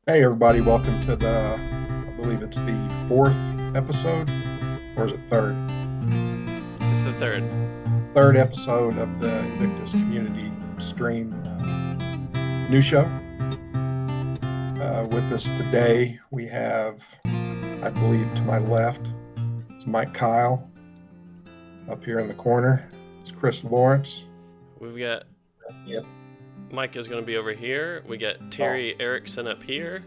Hey everybody, welcome to I believe it's the fourth episode, or is it third? It's the third. Third episode of the Invictus Community Stream new show. With us today, we have, I believe to my left, it's Mike Kyle. Up here in the corner, it's Chris Lawrence. We've got Yep. Mike is going to be over here. We got Oh, Terry Erickson up here.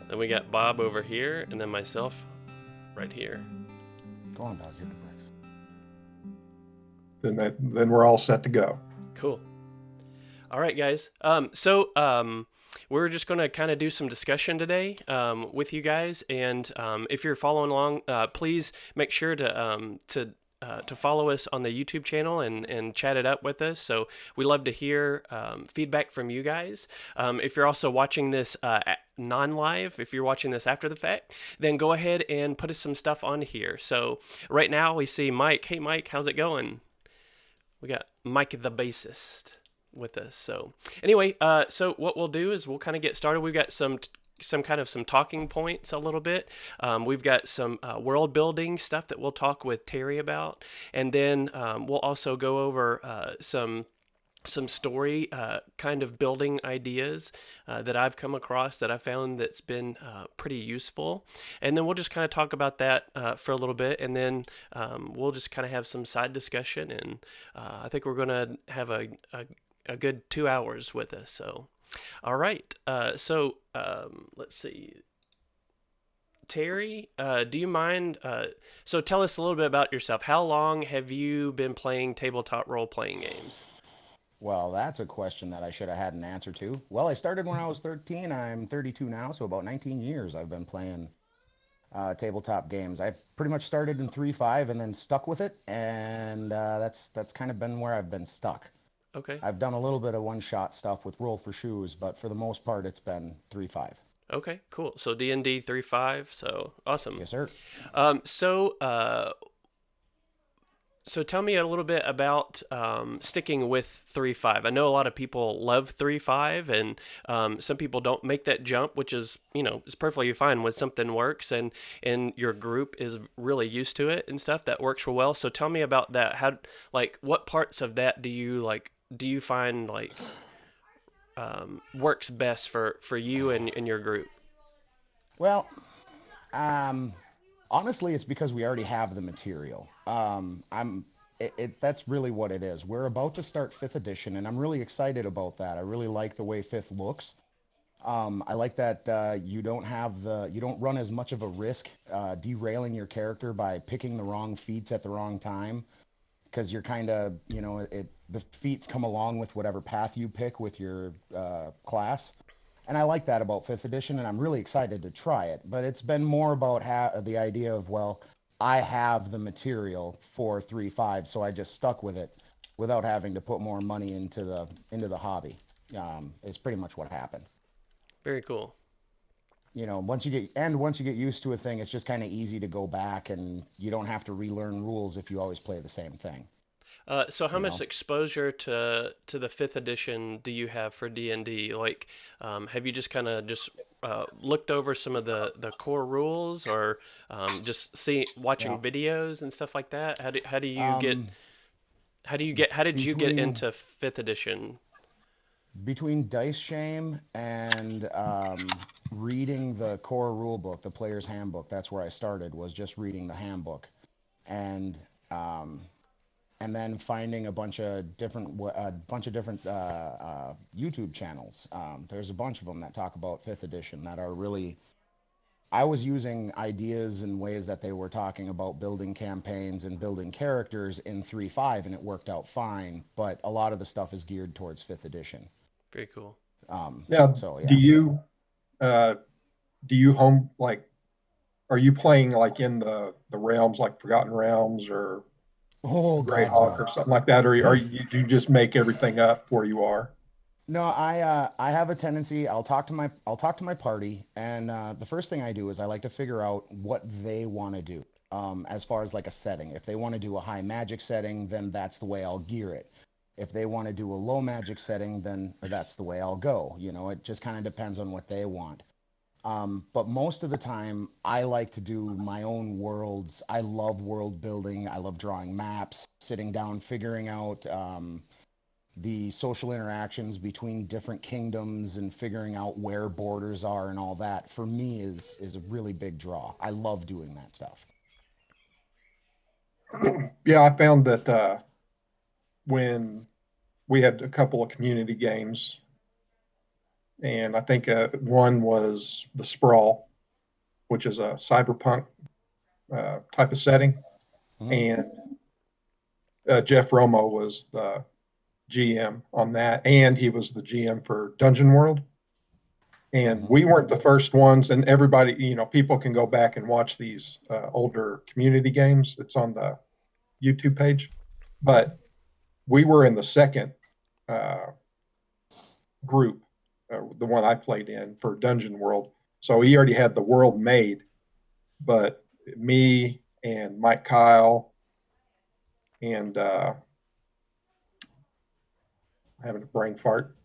Then we got Bob over here, and then myself right here. Go on, dog. Hit the bricks. then we're all set to go. Cool. All right, guys. We're just going to kind of do some discussion today with you guys, and if you're following along, please make sure to follow us on the YouTube channel and chat it up with us. So we love to hear feedback from you guys. If you're also watching this non-live, if you're watching this after the fact, then go ahead and put us some stuff on here. So right now we see Mike. Hey, Mike, how's it going? We got Mike the bassist with us. So anyway, so what we'll do is we'll kind of get started. We've got some talking points a little bit. We've got some world building stuff that we'll talk with Terry about, and then we'll also go over some story kind of building ideas that I've come across that I found that's been pretty useful. And then we'll just kind of talk about that for a little bit, and then we'll just kind of have some side discussion. And I think we're going to have a good 2 hours with us. So, all right. Let's see. Terry, do you mind? So tell us a little bit about yourself. How long have you been playing tabletop role-playing games? Well, that's a question that I should have had an answer to. Well, I started when I was 13. I'm 32 now, so about 19 years I've been playing tabletop games. I pretty much started in 3.5 and then stuck with it, and that's kind of been where I've been stuck. Okay. I've done a little bit of one-shot stuff with Roll for Shoes, but for the most part, it's been 3.5. Okay, cool. So D&D 3.5. So awesome. Yes, sir. Um, so uh, so tell me a little bit about sticking with 3.5. I know a lot of people love 3.5, and some people don't make that jump, which is it's perfectly fine when something works and your group is really used to it and stuff. That works real well. So tell me about that. How what parts of that do you like? Do you find works best for you and your group? Well, um, honestly, it's because we already have the material. That's really what it is. We're about to start fifth edition, and I'm really excited about that. I really like the way fifth looks. I like that you don't run as much of a risk derailing your character by picking the wrong feats at the wrong time, because you're kind of, the feats come along with whatever path you pick with your class. And I like that about fifth edition, and I'm really excited to try it. But it's been more about the idea of, well, I have the material for 3.5, so I just stuck with it without having to put more money into the hobby. Is pretty much what happened. Very cool. Once you get used to a thing, it's just kind of easy to go back, and you don't have to relearn rules if you always play the same thing. So how You much know. exposure to the fifth edition do you have for D&D? Like, have you just kind of just looked over some of the core rules, or just watching Yeah. videos and stuff like that? How do you get Um, how did you get between into fifth edition? between Dice Shame and reading the core rule book, the player's handbook, that's where I started, was just reading the handbook. And um, and then finding a bunch of different YouTube channels. There's a bunch of them that talk about fifth edition that are really. I was using ideas and ways that they were talking about building campaigns and building characters in 3.5, and it worked out fine. But a lot of the stuff is geared towards fifth edition. Very cool. Now, So do yeah. you uh, do you home like? Are you playing like in the realms like Forgotten Realms or Oh gods, Greyhawk no. or something like that, or are you do you just make everything up where you are? No, I have a tendency. I'll talk to my party, and the first thing I do is I like to figure out what they want to do. As far as like a setting, if they want to do a high magic setting, then that's the way I'll gear it. If they want to do a low magic setting, then that's the way I'll go. It just kind of depends on what they want. But most of the time, I like to do my own worlds. I love world building. I love drawing maps, sitting down, figuring out the social interactions between different kingdoms and figuring out where borders are and all that. For me, is a really big draw. I love doing that stuff. Yeah, I found that when we had a couple of community games, and I think one was the Sprawl, which is a cyberpunk type of setting, Mhm. and Jeff Romo was the GM on that, and he was the GM for Dungeon World. And Mhm. we weren't the first ones, and everybody, people can go back and watch these older community games. It's on the YouTube page, but we were in the second uh, group, the one I played in for Dungeon World. So he already had the world made, but me and Mike Kyle and having a brain fart.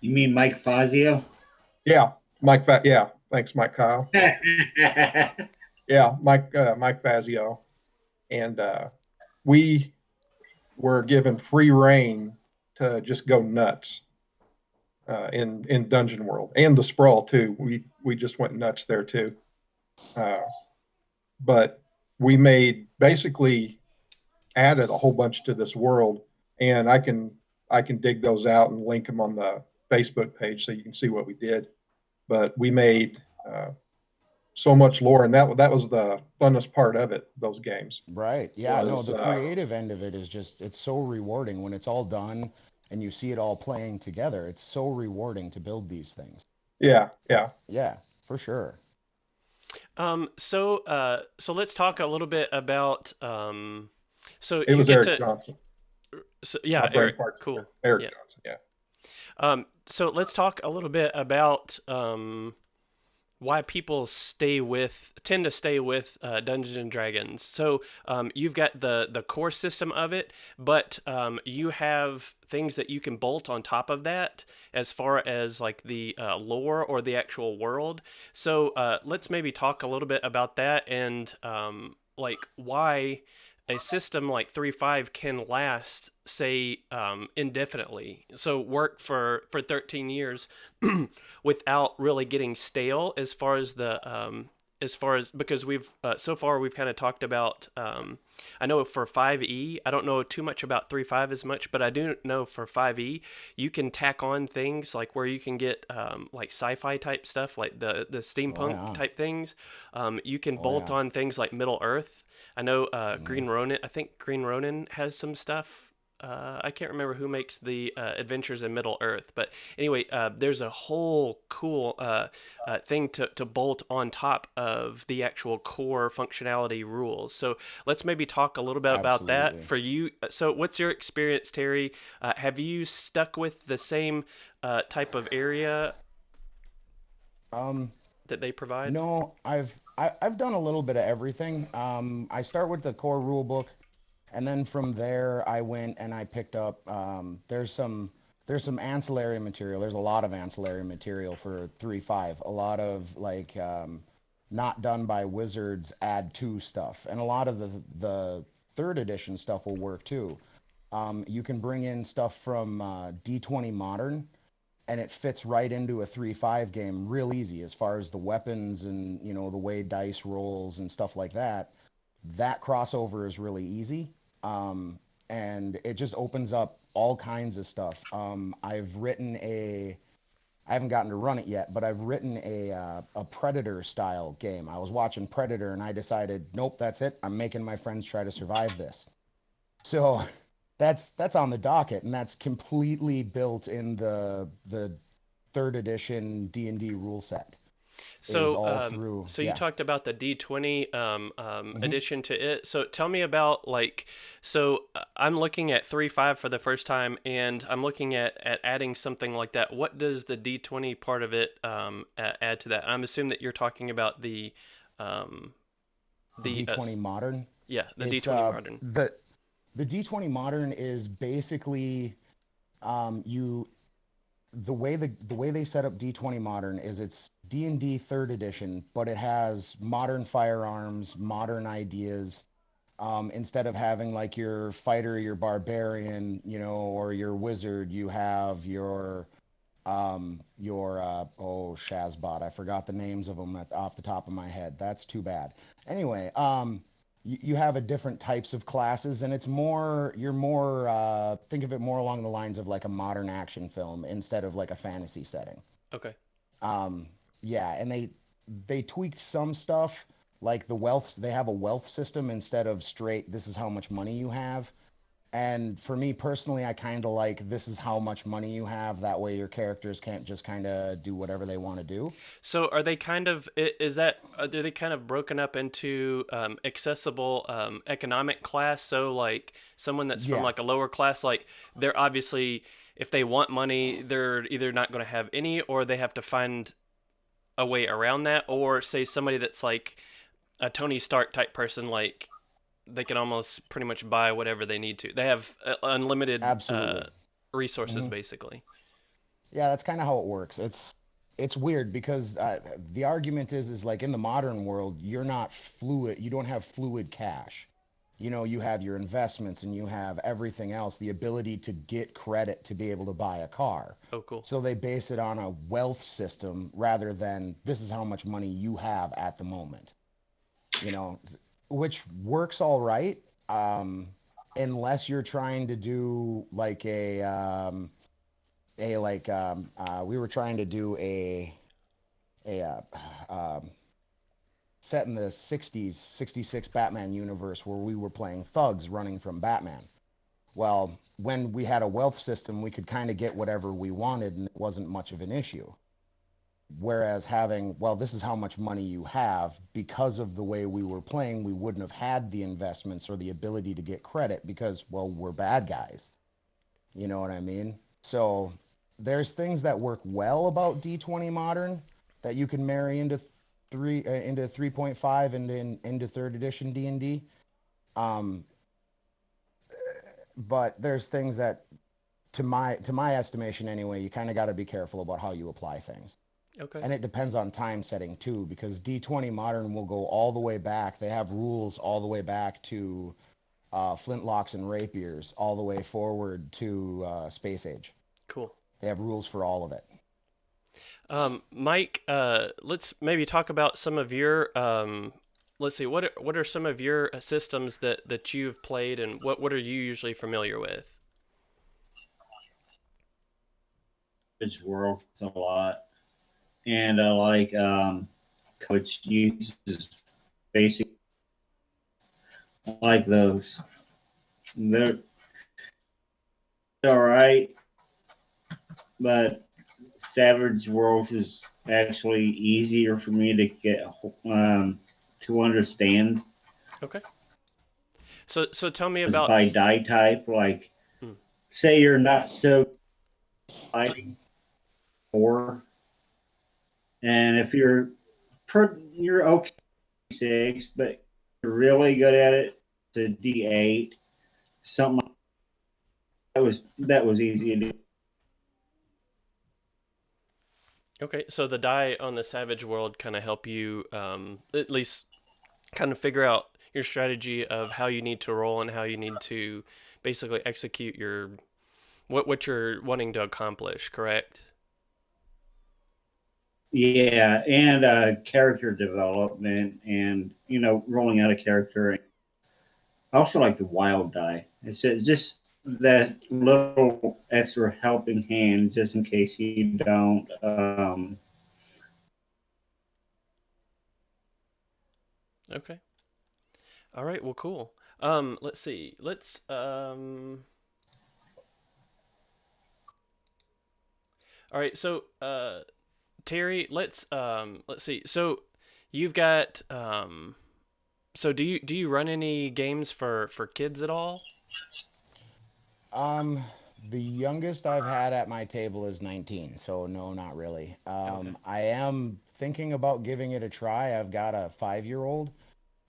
You mean Mike Fazio? Yeah, yeah, thanks, Mike Kyle. Yeah, Mike Fazio, and we were given free reign to just go nuts in Dungeon World and the Sprawl too. We just went nuts there too. Uh, but we made basically added a whole bunch to this world, and I can dig those out and link them on the Facebook page so you can see what we did. But we made so much lore, and that was the funnest part of it. Those games Right. Yeah, no, was the creative end of it is just, it's so rewarding when it's all done and you see it all playing together. It's so rewarding to build these things. yeah. Yeah, for sure. So let's talk a little bit about so It you was get Eric to Johnson. yeah, My brain Eric, parts. cool. Eric Yeah. Johnson. Yeah. So let's talk a little bit about why people tend to stay with Dungeons and Dragons. So you've got the core system of it, but you have things that you can bolt on top of that as far as like the lore or the actual world. So let's maybe talk a little bit about that and like why a system like 3.5 can last, say, indefinitely. So work for 13 years without really getting stale as far as because we've so far we've kind of talked about I know for 5e I don't know too much about 3.5 as much, but I do know for 5e you can tack on things like where you can get like sci-fi type stuff like the Oh, steampunk yeah. type things. You can Oh, bolt yeah. on things like Middle Earth. I know Mhm. I think Green Ronin has some stuff. I can't remember who makes the Adventures in Middle Earth, but anyway, there's a whole cool thing to bolt on top of the actual core functionality rules. So let's maybe talk a little bit about that Absolutely. for you. So, what's your experience, Terry? Have you stuck with the same type of area Um, that they provide? no, I've done a little bit of everything. I start with the core rule book, and then from there I went and I picked up there's some ancillary material. There's a lot of ancillary material for 3.5. A lot of like not done by wizards add to stuff, and a lot of the third edition stuff will work too. You can bring in stuff from D20 Modern, and it fits right into a 3.5 game real easy as far as the weapons and the way dice rolls and stuff like that. That crossover is really easy, and it just opens up all kinds of stuff. I haven't gotten to run it yet, but I've written a Predator style game. I was watching Predator and I decided, nope, that's it. I'm making my friends try to survive this. So that's on the docket, and that's completely built in the third edition D&D rule set. Is So, all through, so you yeah. talked about the D20 Hmm. addition to it. So tell me about like, I'm looking at 3.5 for the first time, and I'm looking at adding something like that. What does the D20 part of it add to that? I'm assuming that you're talking about um, The the D20 Modern. yeah, the It's D20 Modern. the D20 Modern is basically you the way they set up D20 Modern is it's D&D third edition, but it has modern firearms, modern ideas. Instead of having like your fighter, your barbarian, you know, or your wizard, you have oh, Shazbot. I forgot the names of them off the top of my head. That's too bad. Anyway, you have a different types of classes, and it's more you're more think of it more along the lines of like a modern action film instead of like a fantasy setting. Okay. Um, yeah, and they tweaked some stuff like the wealth. They have a wealth system instead of straight. This is how much money you have. And for me personally, I kind of like this is how much money you have. That way, your characters can't just kind of do whatever they want to do. So are they kind of are they kind of broken up into accessible economic class? So like someone that's from Yeah, like a lower class, like they're obviously if they want money, they're either not going to have any, or they have to find a way around that, or say somebody that's like a Tony Stark type person, like they can almost pretty much buy whatever they need to. They have unlimited absolutely. resources, Hmm. basically. Yeah, that's kind of how it works. It's weird because the argument is like in the modern world, you're not fluid. You don't have fluid cash. You know, you have your investments and you have everything else, the ability to get credit to be able to buy a car. Oh, cool. So they base it on a wealth system rather than this is how much money you have at the moment, you know, which works all right. Unless you're trying to do like we were trying to do a set in the 60s 66 Batman universe where we were playing thugs running from Batman. Well, when we had a wealth system we could kind of get whatever we wanted and it wasn't much of an issue, whereas having, well, this is how much money you have, because of the way we were playing we wouldn't have had the investments or the ability to get credit because, well, we're bad guys. You know what I mean? So there's things that work well about D20 Modern that you can marry into 3.5 and into third edition D&D. Um, but there's things that, to my estimation anyway, you kind of got to be careful about how you apply things. Okay. And it depends on time setting too, because D20 Modern will go all the way back. They have rules all the way back to flintlocks and rapiers, all the way forward to Space Age. Cool. They have rules for all of it. Mike, let's maybe talk about some of your. Let's see, what are some of your systems that you've played, and what are you usually familiar with? It's world a lot, and I like Coach uses basic. I like those. They're all right, but Savage Worlds is actually easier for me to get to understand. Okay. So tell me Is about. by die type. Like, Hmm, say you're not so fighting four, and if you're okay 6, but you're really good at it, to D8. Something that was easy to do. okay, so the die on the Savage World kind of help you at least kind of figure out your strategy of how you need to roll and how you need to basically execute your what you're wanting to accomplish. Correct? Yeah, and character development, and rolling out a character. I also like the wild die. It's just that little extra helping hand, just in case you don't. Okay. All right. Well, cool. Let's see. All right. So, Terry, let's see. So, you've got so do you run any games for kids at all? Um, the youngest I've had at my table is 19, so no, not really. Okay. I am thinking about giving it a try. I've got a 5-year-old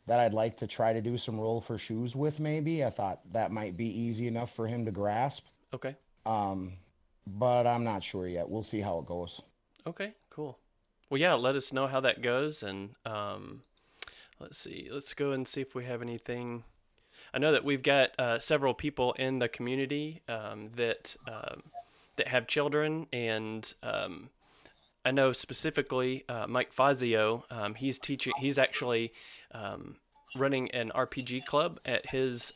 that I'd like to try to do some roll for shoes with, maybe. I thought that might be easy enough for him to grasp. Okay. Um, but I'm not sure yet. We'll see how it goes. Okay, cool. Well, yeah, let us know how that goes, and let's see. Let's go and see if we have anything. I know that we've got several people in the community that have children, and I know specifically Mike Fazio. He's teaching. He's actually running an RPG club at his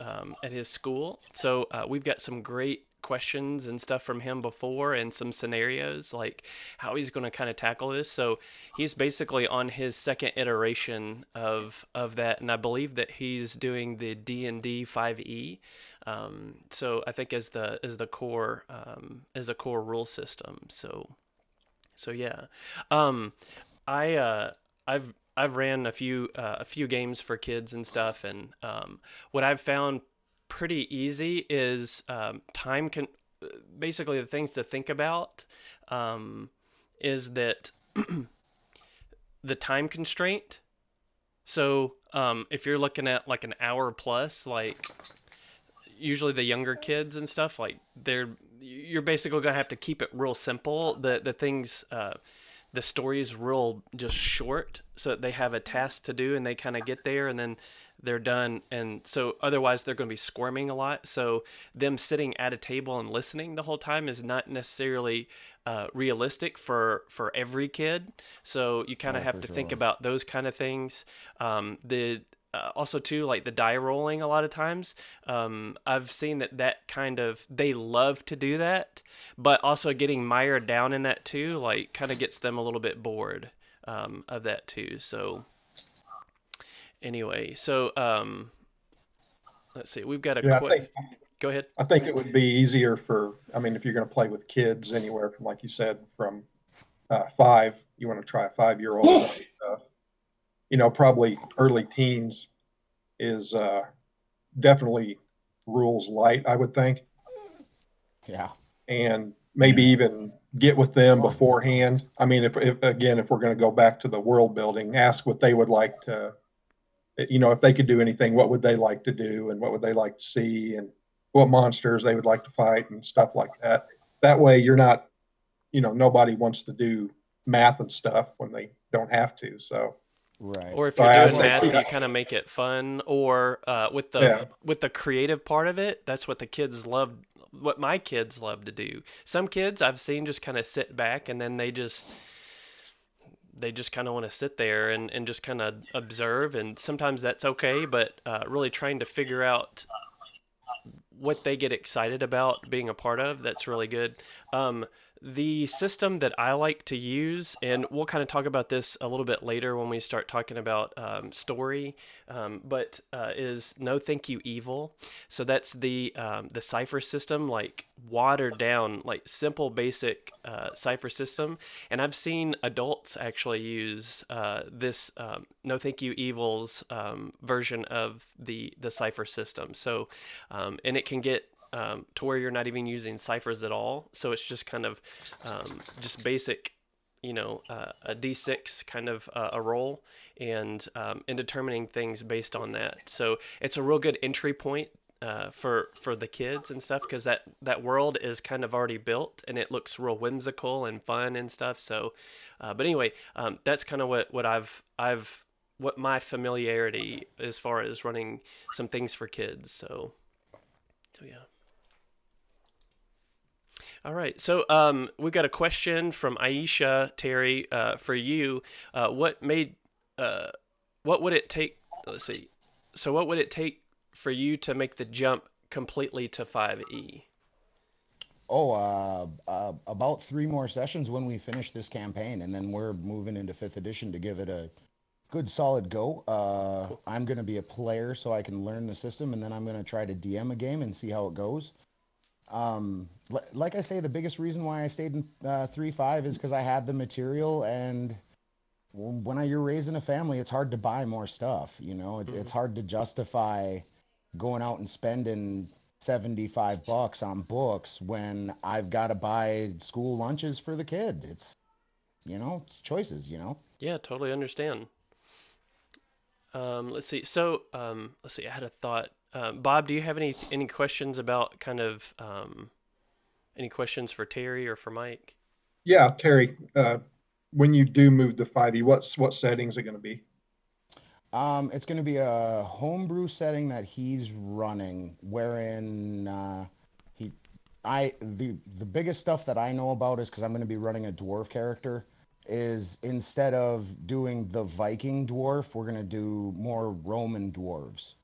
school. So we've got some great questions and stuff from him before, and some scenarios like how he's going to kind of tackle this. So he's basically on his second iteration of that, and I believe that he's doing the D&D 5e. So I think as the core rule system. So yeah, I I've ran a few games for kids and stuff, and what I've found pretty easy is basically the things to think about is that the time constraint. So if you're looking at like an hour plus, like usually the younger kids and stuff, like you're basically gonna have to keep it real simple. The things the story's real just short, so that they have a task to do and they kind of get there and then they're done. And so otherwise they're going to be squirming a lot. So them sitting at a table and listening the whole time is not necessarily realistic for every kid. So you kind of have to think about those kind of things. Also too, like the die rolling a lot of times, I've seen that kind of, they love to do that, but also getting mired down in that too, like kind of gets them a little bit bored of that too. So anyway, so let's see, we've got a go ahead. I think it would be easier if you're going to play with kids anywhere from, like you said, from 5, you want to try a 5-year-old, probably early teens is definitely rules light, I would think. Yeah. And maybe even get with them beforehand. I mean, if we're going to go back to the world building, ask what they would like to, if they could do anything, what would they like to do and what would they like to see and what monsters they would like to fight and stuff like that. That way you're not, nobody wants to do math and stuff when they don't have to. So, right. Or if you're doing math, you kind of make it fun. Or with the creative part of it, that's what the kids love. What my kids love to do. Some kids I've seen just kind of sit back and then they just kind of want to sit there and just kind of observe. And sometimes that's okay, but really trying to figure out what they get excited about being a part of, that's really good. The system that I like to use, and we'll kind of talk about this a little bit later when we start talking about story, but is No Thank You Evil. So that's the cipher system, like watered down, like simple, basic cipher system. And I've seen adults actually use this No Thank You Evil's version of the cipher system. So, and it can get to where you're not even using ciphers at all. So it's just kind of just basic, a D6 kind of a roll, and determining things based on that. So it's a real good entry point for the kids and stuff, because that world is kind of already built and it looks real whimsical and fun and stuff. So, but anyway, that's kind of what my familiarity as far as running some things for kids. So yeah. All right, so we've got a question from Aisha Terry for you. What would it take? Let's see. So, what would it take for you to make the jump completely to 5e? About 3 more sessions when we finish this campaign, and then we're moving into 5th edition to give it a good solid go. Cool. I'm going to be a player so I can learn the system, and then I'm going to try to DM a game and see how it goes. Like I say, the biggest reason why I stayed in 3.5 is because I had the material, and when you're raising a family, it's hard to buy more stuff. It's hard to justify going out and spending $75 on books when I've got to buy school lunches for the kid. It's choices. Yeah, totally understand. Let's see. So I had a thought. Bob, do you have any questions about kind of Any questions for Terry or for Mike? Yeah, Terry, when you do move to 5e, what settings are going to be? It's going to be a homebrew setting that he's running, wherein he, the biggest stuff that I know about is because I'm going to be running a dwarf character. Is instead of doing the Viking dwarf, we're going to do more Roman dwarves.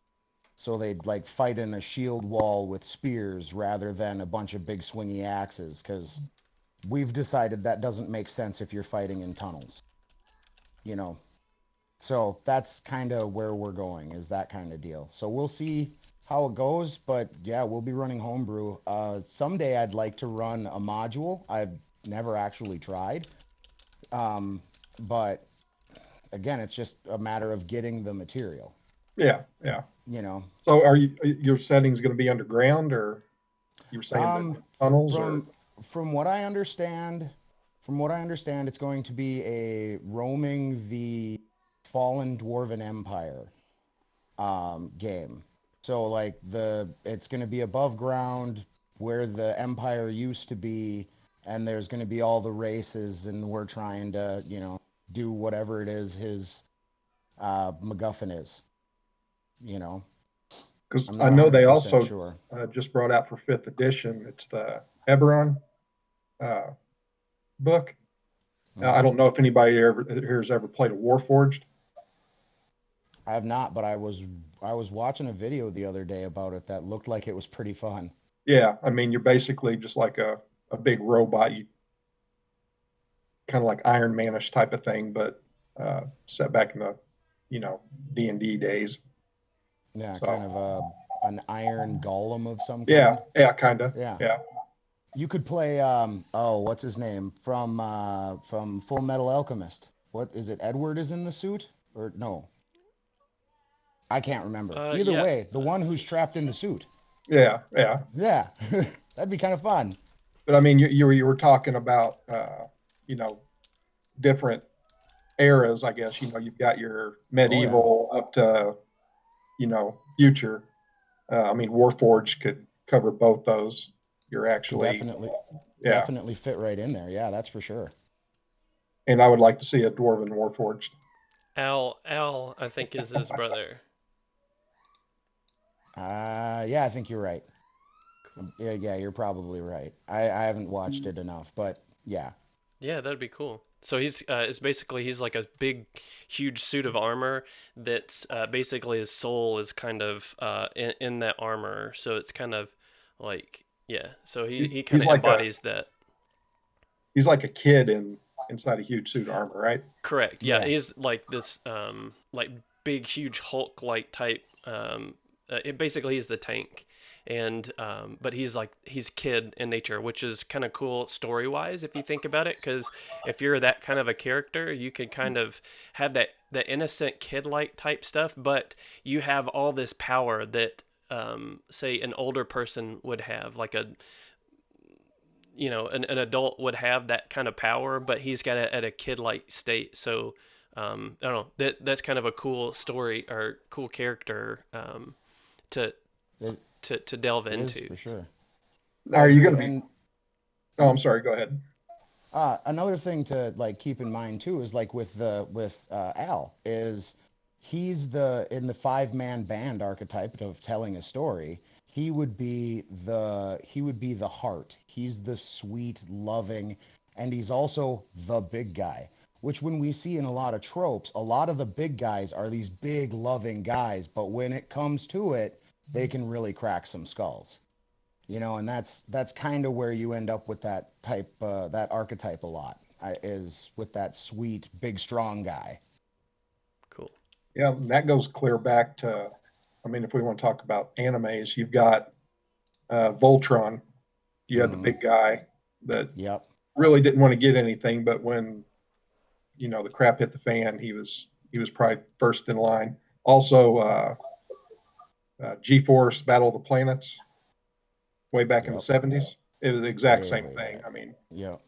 So they'd like fight in a shield wall with spears rather than a bunch of big swingy axes, because we've decided that doesn't make sense if you're fighting in tunnels, you know. So that's kind of where we're going, is that kind of deal. So we'll see how it goes, but yeah, we'll be running homebrew. Someday I'd like to run a module. I've never actually tried. But again, it's just a matter of getting the material, Yeah, yeah. you know. So are your settings going to be underground, or you were saying that Um, tunnels, or? from from what I understand, it's going to be a roaming the fallen dwarven empire game. So like it's going to be above ground where the empire used to be, and there's going to be all the races, and we're trying to, do whatever it is his MacGuffin is. You know, Because I'm I not know they 100% also sure. just brought out for 5th edition. It's the Eberron uh, book. I Hmm. don't know if anybody ever here has ever played a Warforged. I have not, but I was watching a video the other day about it that looked like it was pretty fun. Yeah, I mean, you're basically just like a big robot. You kind of like Iron Manish type of thing, but set back in the, D&D days. Yeah, So kind of an iron golem of some yeah, kind. yeah, kind of. Yeah. Yeah. You could play what's his name from Full Metal Alchemist. What is it? Edward is in the suit? Or no? I can't remember. Either Yeah. way, the one who's trapped in the suit. Yeah, yeah. Yeah. That'd be kind of fun. But I mean, you were talking about you know different eras. I guess you've got your Oh yeah. medieval up to future. I mean, Warforged could cover both those. You're Could actually, yeah. definitely fit right in there. Yeah, that's for sure. And I would like to see a Dwarven Warforged. Al, I think is his brother. Yeah, I think you're right. Cool. Yeah, you're probably right. I haven't watched it enough, but yeah. Yeah, that'd be cool. So it's basically he's like a big, huge suit of armor that's basically his soul is kind of in that armor. So it's kind of like yeah. So he kind He's of like embodies that. he's like a kid inside a huge suit of armor, right? Correct. Yeah, Yeah. he's like this like big, huge Hulk like type. It basically he's the tank, and but he's kid in nature, which is kind of cool story wise if you think about it. Because if you're that kind of a character, you could kind of have that innocent kid like type stuff, but you have all this power that say an older person would have, like an adult would have that kind of power, but he's got it at a kid like state. So I don't know, that's kind of a cool story or cool character to It to delve it is into. for sure. I Are you agree. going to be? And Oh, I'm sorry. Go ahead. another thing to like keep in mind too is like with Al is he's the in the five-man band archetype of telling a story. He would be the heart. He's the sweet, loving, and he's also the big guy. Which when we see in a lot of tropes, a lot of the big guys are these big, loving guys, but when it comes to it, they can really crack some skulls. And that's kind of where you end up with that archetype a lot, is with that sweet big strong guy. Cool. Yeah, that goes clear back to. I mean, if we want to talk about animes, you've got Voltron. You had the Hmm. big guy that Yep. really didn't want to get anything, but when the crap hit the fan, he was probably first in line. Also, G-Force Battle of the Planets way back in the Yep. 70s. It was the exact Way, same way thing. back. I mean, Yep.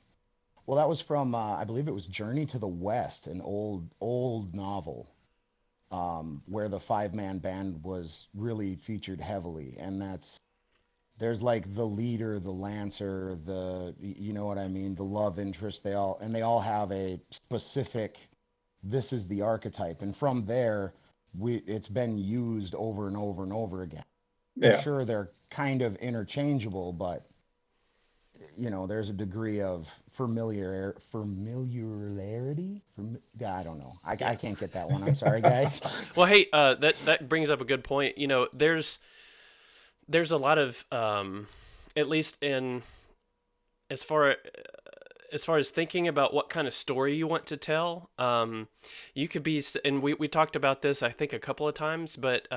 Well, that was from I believe it was Journey to the West, an old novel, where the five-man band was really featured heavily, and There's like the leader, the lancer, you know what I mean, the love interest. They all have a specific, this is the archetype, and from there, it's been used over and over and over again. Yeah. Sure, they're kind of interchangeable, but you know, there's a degree of familiarity. Yeah, I don't know. Yeah. I can't get that one. I'm sorry, guys. Well, hey, that brings up a good point. You know, there's a lot of at least in as far as far as thinking about what kind of story you want to tell, you could be, and we talked about this I think a couple of times, but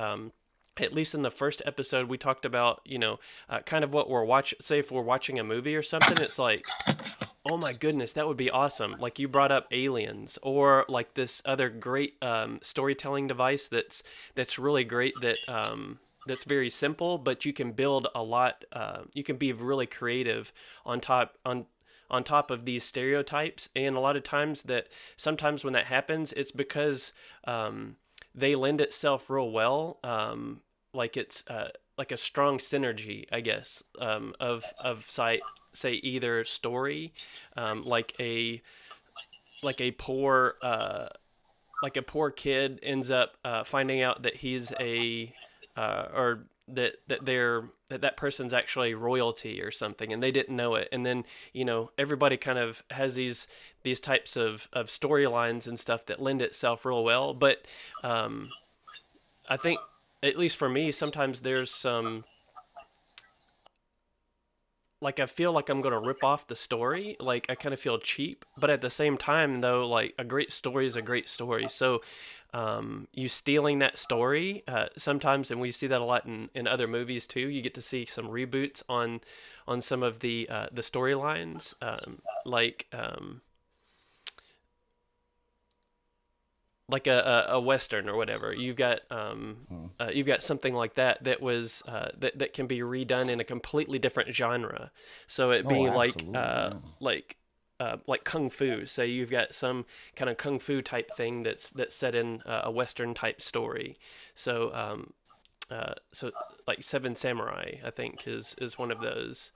at least in the first episode we talked about, you know, kind of what we're watching. Say if we're watching a movie or something, it's like, oh my goodness, that would be awesome. Like you brought up Aliens, or like this other great storytelling device that's really great, that's very simple, but you can build a lot. You can be really creative on top of these stereotypes, and a lot of times sometimes when that happens, it's because they lend itself real well. Like it's like a strong synergy, I guess, of say either story, like a poor like a poor kid ends up finding out that he's or that person's actually royalty or something, and they didn't know it. And then, you know, everybody kind of has these types of storylines and stuff that lend itself real well. But I think, at least for me, sometimes there's some, like, I feel like I'm going to rip off the story. Like, I kind of feel cheap. But at the same time, though, like, a great story is a great story. So you stealing that story sometimes, and we see that a lot in other movies too. You get to see some reboots on some of the storylines, like a western or whatever. You've got something like that was that can be redone in a completely different genre. So it Oh, being absolutely. Yeah. like kung fu. Say you've got some kind of kung fu type thing that's set in a western type story. So like Seven Samurai, I think is one of those.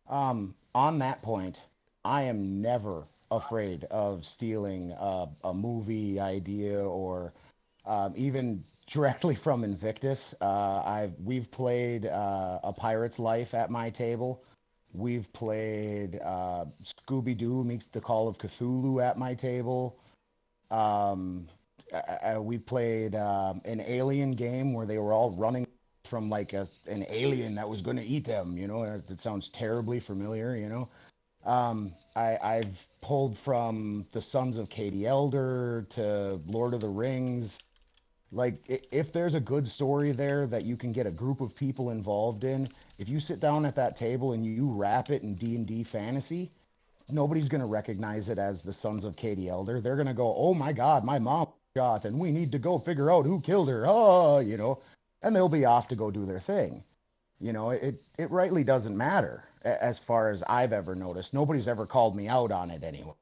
Um, On that point, I am never afraid of stealing a movie idea or even directly from Invictus. We've played A Pirate's Life at my table. We've played Scooby Doo meets the Call of Cthulhu at my table. Um, we played an alien game where they were all running from like an alien that was going to eat them. You know, it sounds terribly familiar. You know, I've pulled from the Sons of Katie Elder to Lord of the Rings. Like, if there's a good story there that you can get a group of people involved in, if you sit down at that table and you wrap it in D&D fantasy, nobody's going to recognize it as the Sons of Katie Elder. They're going to go, "Oh my God, my mom shot, and we need to go figure out who killed her." Oh, you know, and they'll be off to go do their thing. You know, it rightly doesn't matter as far as I've ever noticed. Nobody's ever called me out on it anyway.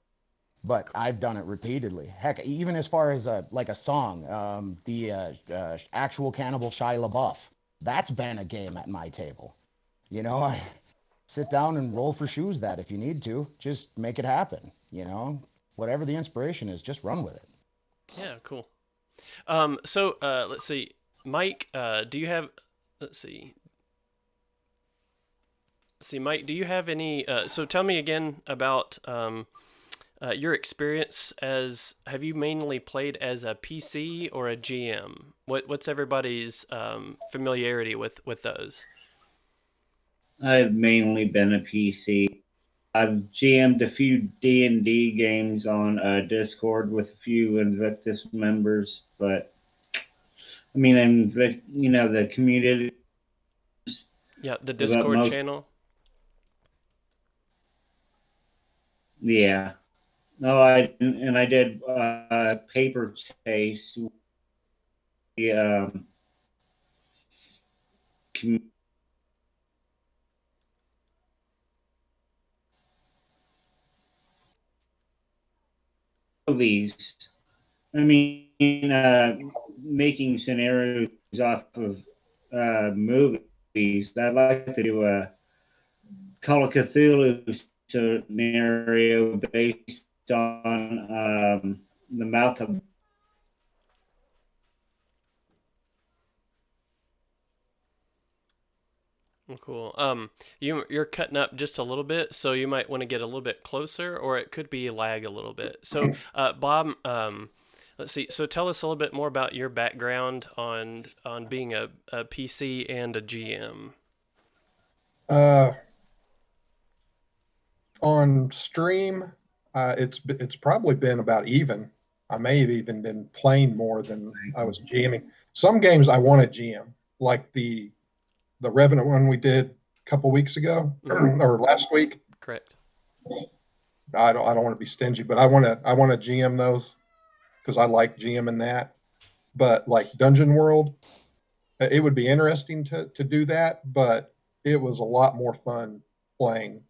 But I've done it repeatedly. Heck, even as far as like a song, the actual Cannibal Shia LaBeouf, that's been a game at my table. You know, I sit down and roll for shoes that if you need to, just make it happen. You know, whatever the inspiration is, just run with it. yeah, cool. So let's see, Mike. Do you have? Let's see. See, Mike, do you have any? So tell me again about your experience as. Have you mainly played as a PC or a GM? What's everybody's familiarity with those? I've mainly been a PC. I've GM'd a few D&D games on Discord with a few Invictus members, but I mean, you know, the community Yeah, the about Discord most. channel. Yeah, no, I did paper chase. The com- movies. I mean, making scenarios off of movies. I'd like to do a Call of Cthulhu scenario based on the mouth of. Well, cool. You're cutting up just a little bit, so you might want to get a little bit closer, or it could be lag a little bit. So, Bob, let's see. So, tell us a little bit more about your background on being a PC and a GM. Uh, on stream, it's probably been about even. I may have even been playing more than I was GMing. Some games I want to GM, like the Revenant one we did a couple weeks ago or last week. Correct. I don't want to be stingy, but I want to GM those because I like GMing that. But like Dungeon World, it would be interesting to do that, but it was a lot more fun playing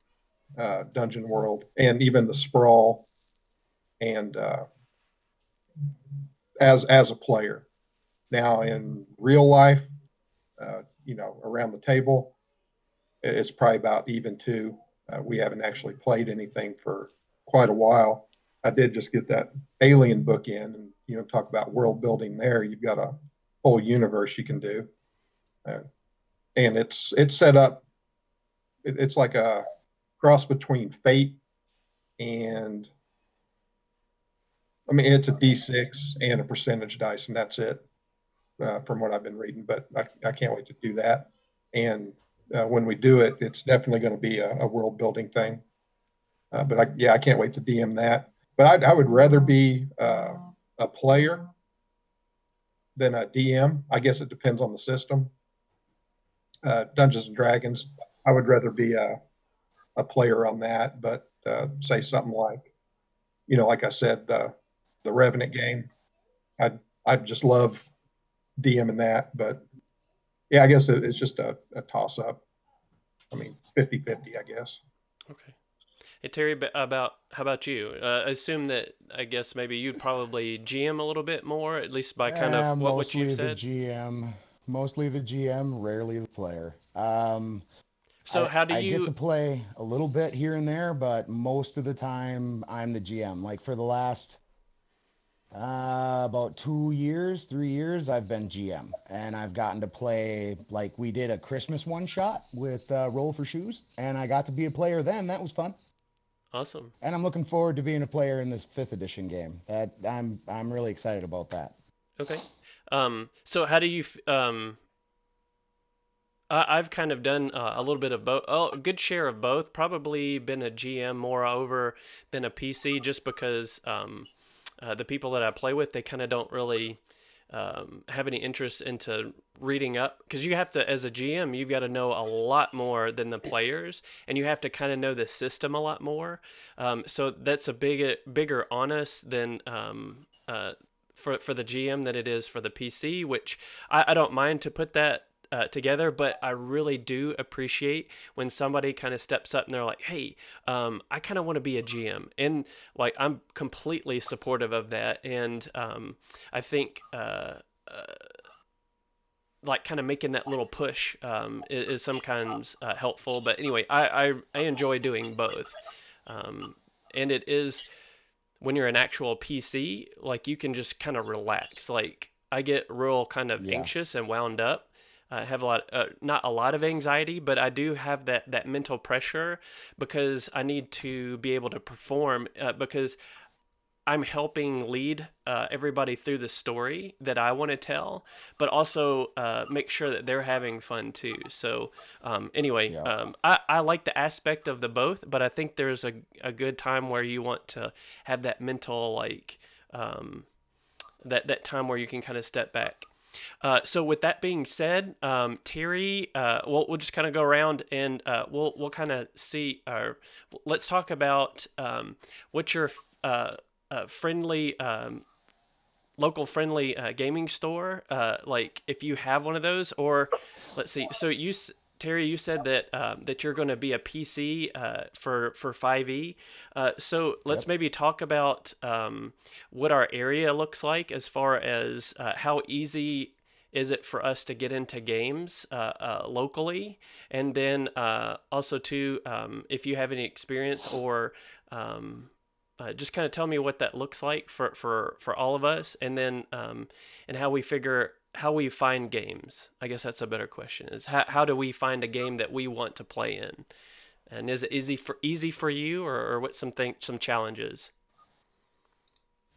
Dungeon World and even the Sprawl and as a player. Now in real life, around the table, it's probably about even too. We haven't actually played anything for quite a while. I did just get that Alien book in, and talk about world building there. You've got a whole universe you can do, and it's set up. It's like a cross between Fate and, I mean, it's a D6 and a percentage dice, and that's it from what I've been reading. But I can't wait to do that. And when we do it, it's definitely going to be a world building thing. But I can't wait to DM that. But I would rather be a player than a DM. I guess it depends on the system. Dungeons and Dragons, I would rather be a player on that. But say something like, like I said, the Revenant game, I'd just love DMing that. But yeah, I guess it's just a toss up. I mean, 50-50, I guess. Okay. Hey, Terry, how about you? I assume that, I guess maybe you'd probably GM a little bit more, at least by kind of what you've said. Mostly the GM, rarely the player. So how do I you get to play a little bit here and there, but most of the time I'm the GM. Like for the last about 3 years, I've been GM, and I've gotten to play, like we did a Christmas one shot with Roll for Shoes, and I got to be a player then. That was fun. Awesome. And I'm looking forward to being a player in this 5th edition game. I'm really excited about that. Okay. So how do you I've kind of done a little bit of both. Oh, a good share of both. Probably been a GM more over than a PC, just because the people that I play with, they kind of don't really have any interest into reading up, because you have to, as a GM, you've got to know a lot more than the players, and you have to kind of know the system a lot more. So that's a bigger onus than for the GM than it is for the PC, which I don't mind to put that together, but I really do appreciate when somebody kind of steps up and they're like, hey, I kind of want to be a GM, and like I'm completely supportive of that. And I think like kind of making that little push is sometimes helpful. But anyway, I enjoy doing both, and it is, when you're an actual PC, like you can just kind of relax. Like I get real kind of anxious and wound up. I have not a lot of anxiety, but I do have that mental pressure, because I need to be able to perform, because I'm helping lead everybody through the story that I want to tell, but also make sure that they're having fun too. So anyway, I like the aspect of the both, but I think there's a good time where you want to have that mental, like that time where you can kind of step back. So with that being said, Terry, we'll just kind of go around and we'll kind of see. Let's talk about what's your friendly, local friendly gaming store. Like if you have one of those, or let's see. So Terry, you said that that you're going to be a PC for 5e. So let's maybe talk about what our area looks like, as far as how easy is it for us to get into games locally? And then also too, if you have any experience or just kind of tell me what that looks like for all of us, and then and how we find games. I guess that's a better question, is how do we find a game that we want to play in? And is it easy for you, or what some challenges?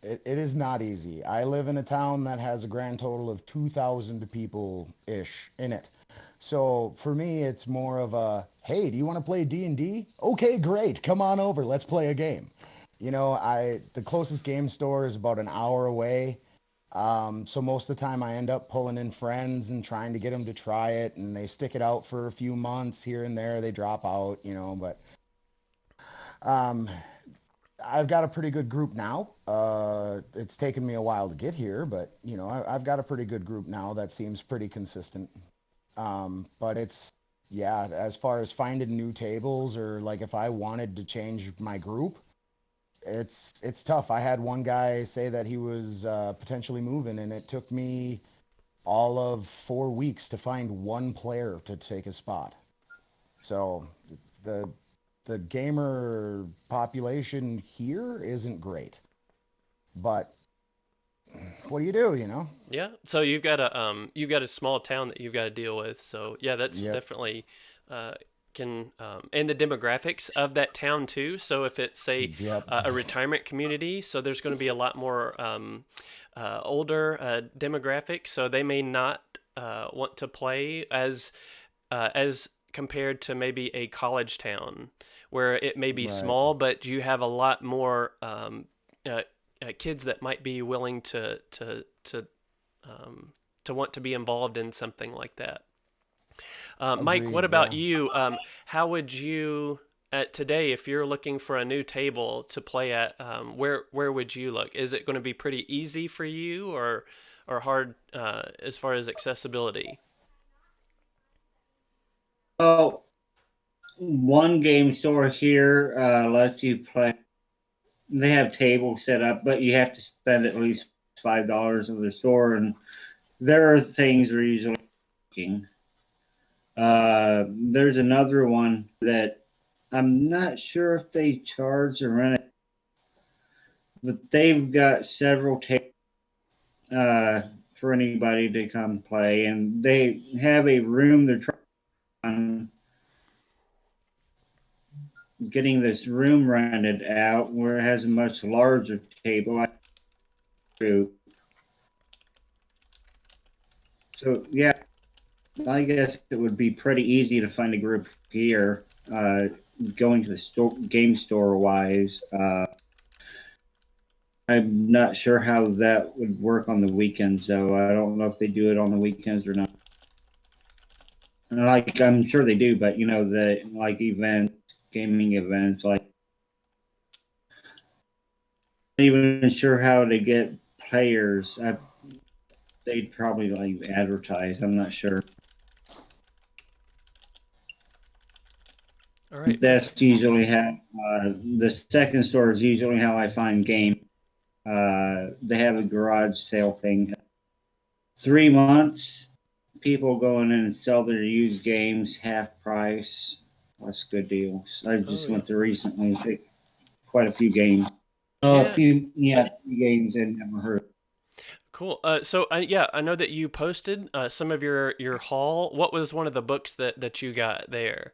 It is not easy. I live in a town that has a grand total of 2,000 people-ish in it. So for me, it's more of a, hey, do you want to play D&D? Okay, great. Come on over. Let's play a game. The closest game store is about an hour away. So most of the time I end up pulling in friends and trying to get them to try it, and they stick it out for a few months here and there. They drop out, but um, I've got a pretty good group now. It's taken me a while to get here, but I've got a pretty good group now that seems pretty consistent. But yeah, as far as finding new tables, or like if I wanted to change my group, it's tough. I had one guy say that he was potentially moving, and it took me all of 4 weeks to find one player to take his spot. So the the gamer population here isn't great. But what do you do, Yeah. So you've got a small town that you've got to deal with. So yeah, that's Yep. definitely can and the demographics of that town too. So if it's Yep. a retirement community, so there's going to be a lot more older demographics. So they may not want to play as compared to maybe a college town where it may be Right. small, but you have a lot more uh, kids that might be willing to want to be involved in something like that. Mike, what Agreed, about yeah. you? How would you today, if you're looking for a new table to play at, where would you look? Is it going to be pretty easy for you, or hard as far as accessibility? Oh, one game store here lets you play. They have tables set up, but you have to spend at least $5 in the store, and there are things are usually working. There's another one that I'm not sure if they charge or rent it, but they've got several tables for anybody to come play, and they have a room they're trying getting this room rented out where it has a much larger table. So yeah, I guess it would be pretty easy to find a group here. Going to the game store wise, I'm not sure how that would work on the weekends, though. I don't know if they do it on the weekends or not. And like I'm sure they do, but the gaming events, like not even sure how to get players. They'd probably like advertise. I'm not sure. All right. That's usually how the second store is usually how I find game. They have a garage sale thing. 3 months, people go in and sell their used games half price. That's good deals. I just Oh, went to recently, picked quite a few games. yeah. A few games I never heard. Cool. So yeah, I know that you posted some of your haul. What was one of the books that you got there?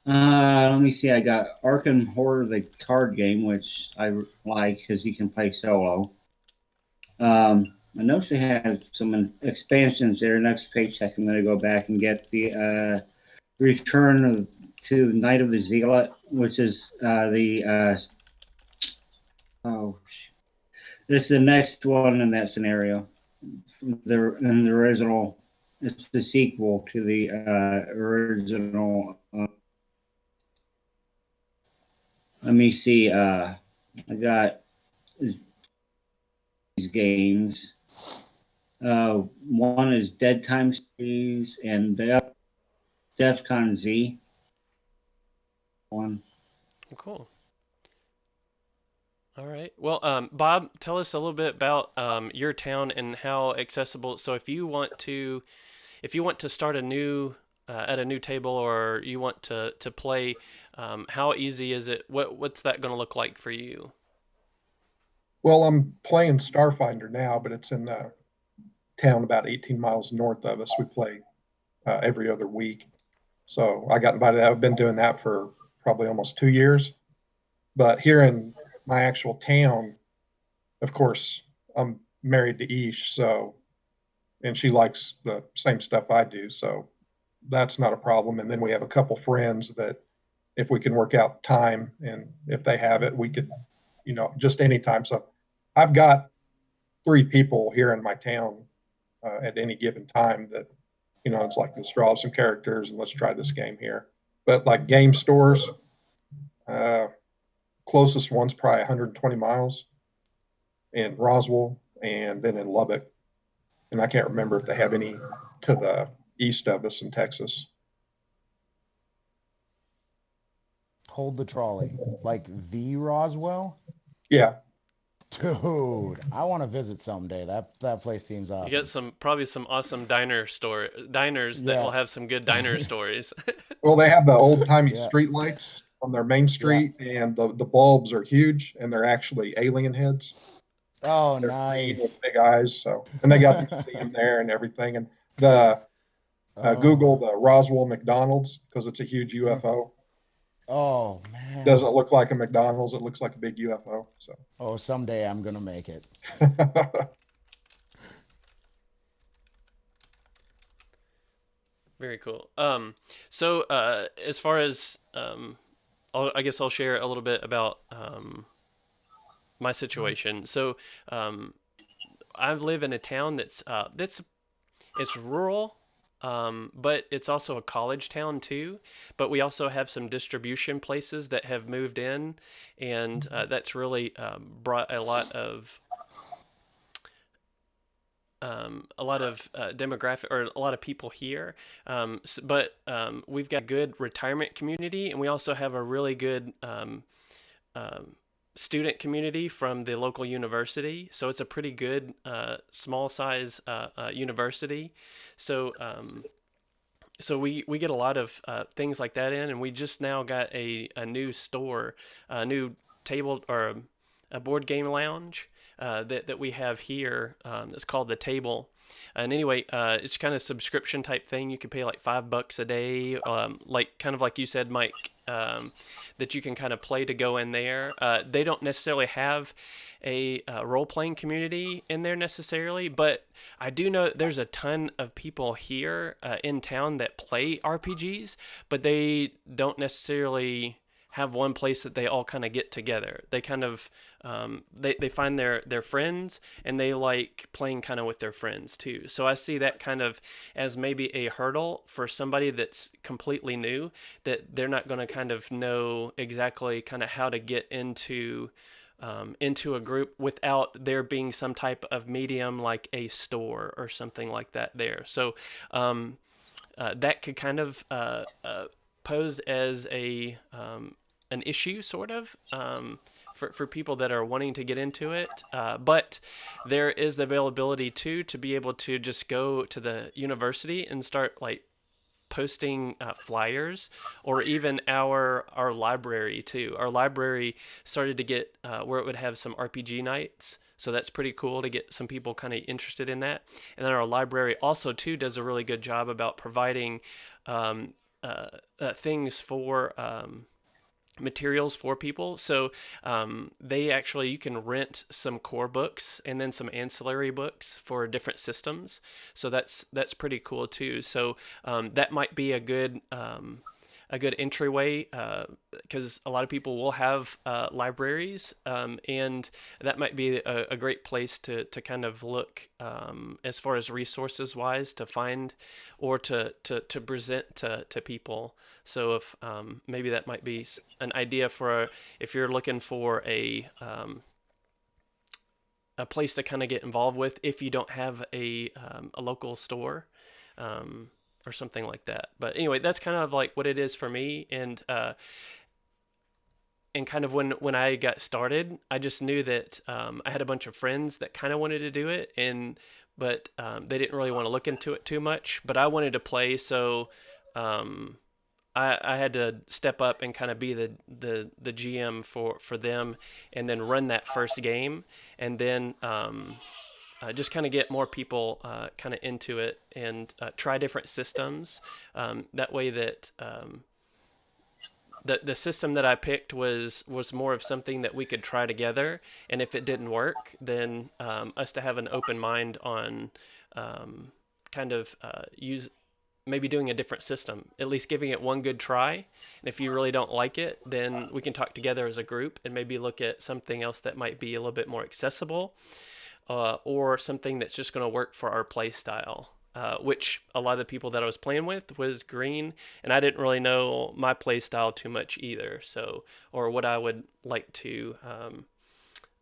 Let me see. I got Arkham Horror, the card game, which I like because you can play solo. I noticed they had some expansions there. Next paycheck, I'm going to go back and get the Return to Night of the Zealot, which is this is the next one in that scenario. In the original, it's the sequel to the original. Let me see. I got these games. One is Dead Time Series and DEFCON Z. One. Cool. All right. Well, Bob, tell us a little bit about your town and how accessible. So if you want to start a new at a new table, or you want to play, how easy is it? What's that going to look like for you? Well, I'm playing Starfinder now, but it's in a town about 18 miles north of us. We play every other week. So I got invited. I've been doing that for probably almost 2 years. But here in my actual town, of course, I'm married to Ish, so and she likes the same stuff I do, so that's not a problem. And then we have a couple friends that if we can work out time and if they have it, we could, just anytime. So I've got 3 people here in my town at any given time that, it's like let's draw some characters and let's try this game here. But like game stores, uh, closest one's probably 120 miles in Roswell and then in Lubbock. And I can't remember if they have any to the east of us in Texas. Hold the trolley. Like the Roswell? Yeah. Dude, I want to visit someday. That place seems awesome. You got probably some awesome diners that will have some good diner stories. Well, they have the old timey Yeah. street lights on their main street, and the bulbs are huge, and they're actually alien heads. Oh, They're green nice. with big eyes. So, and they got the museum there and everything. And the Google the Roswell McDonald's because it's a huge UFO. Oh, man. Doesn't look like a McDonald's. It looks like a big UFO. So. Oh, someday I'm gonna make it. Very cool. So as far as I guess I'll share a little bit about my situation. So I live in a town that's it's rural, but it's also a college town too. But we also have some distribution places that have moved in, and that's really brought a lot of demographic or a lot of people here. But we've got a good retirement community, and we also have a really good student community from the local university. So it's a pretty good small size university. So so we get a lot of things like that in, and we just now got a new store, a new table or a board game lounge that we have here. It's called The Table. And anyway, it's kind of subscription type thing. You can pay like $5 a day, like kind of like you said, Mike, that you can kind of play to go in there. They don't necessarily have a role-playing community in there necessarily, but I do know that there's a ton of people here in town that play RPGs, but they don't necessarily have one place that they all kind of get together. They kind of they find their friends, and they like playing kind of with their friends too. So I see that kind of as maybe a hurdle for somebody that's completely new, that they're not going to kind of know exactly kind of how to get into a group without there being some type of medium like a store or something like that there. So that could kind of pose as an issue, sort of, for people that are wanting to get into it. But there is the availability too to be able to just go to the university and start like posting flyers, or even our library too. Our library started to get where it would have some RPG nights. So that's pretty cool to get some people kind of interested in that. And then our library also too does a really good job about providing things for materials for people. So they actually, you can rent some core books and then some ancillary books for different systems. So that's pretty cool too. So that might be a good entryway, because a lot of people will have libraries, and that might be a great place to kind of look as far as resources wise to find or to present to people. So if maybe that might be an idea for if you're looking for a place to kind of get involved with if you don't have a local store. Or something like that. But anyway, that's kind of like what it is for me. And kind of when I got started, I just knew that I had a bunch of friends that kind of wanted to do it, but they didn't really want to look into it too much. But I wanted to play, so I had to step up and kind of be the GM for them, and then run that first game, and then just kind of get more people kind of into it, and try different systems. That way that the system that I picked was more of something that we could try together, and if it didn't work, then us to have an open mind on kind of maybe doing a different system, at least giving it one good try. And if you really don't like it, then we can talk together as a group and maybe look at something else that might be a little bit more accessible, or something that's just going to work for our play style. Which a lot of the people that I was playing with was green, and I didn't really know my play style too much either. So, or what I would like to,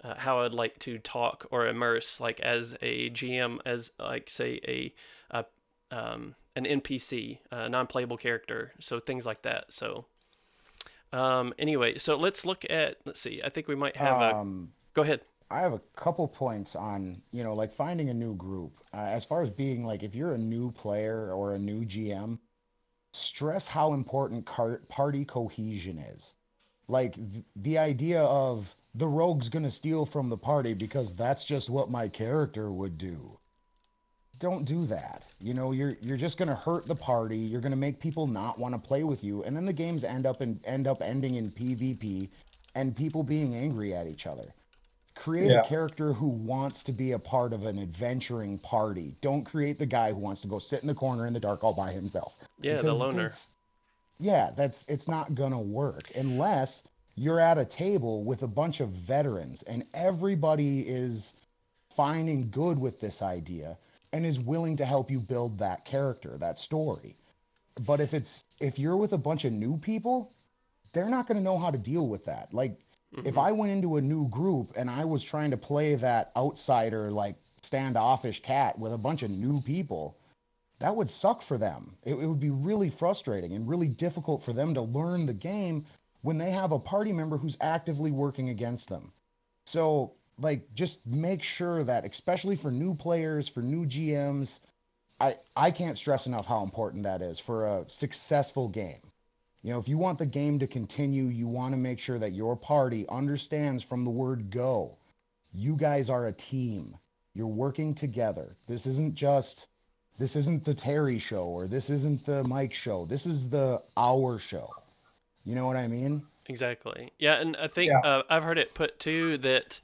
how I'd like to talk or immerse, like as a GM, as like say an NPC, a non-playable character. So things like that. So, anyway, so let's see. I think we might have Go ahead. I have a couple points on, like finding a new group. As far as being like, if you're a new player or a new GM, stress how important party cohesion is. Like the idea of the rogue's gonna steal from the party because that's just what my character would do. Don't do that. You're just gonna hurt the party. You're gonna make people not want to play with you, and then the games end up ending in PvP and people being angry at each other. Create a character who wants to be a part of an adventuring party. Don't create the guy who wants to go sit in the corner in the dark all by himself. Yeah, the loner. It's not gonna work unless you're at a table with a bunch of veterans and everybody is fine and good with this idea and is willing to help you build that character, that story. But if you're with a bunch of new people, they're not gonna know how to deal with that. Like, if I went into a new group and I was trying to play that outsider, like standoffish cat with a bunch of new people, that would suck for them. It would be really frustrating and really difficult for them to learn the game when they have a party member who's actively working against them. So, like, just make sure that, especially for new players, for new GMs, I can't stress enough how important that is for a successful game. If you want the game to continue, you want to make sure that your party understands from the word go. You guys are a team. You're working together. This isn't the Terry show, or this isn't the Mike show. This is our show. You know what I mean? Exactly. Yeah, and I think I've heard it put too that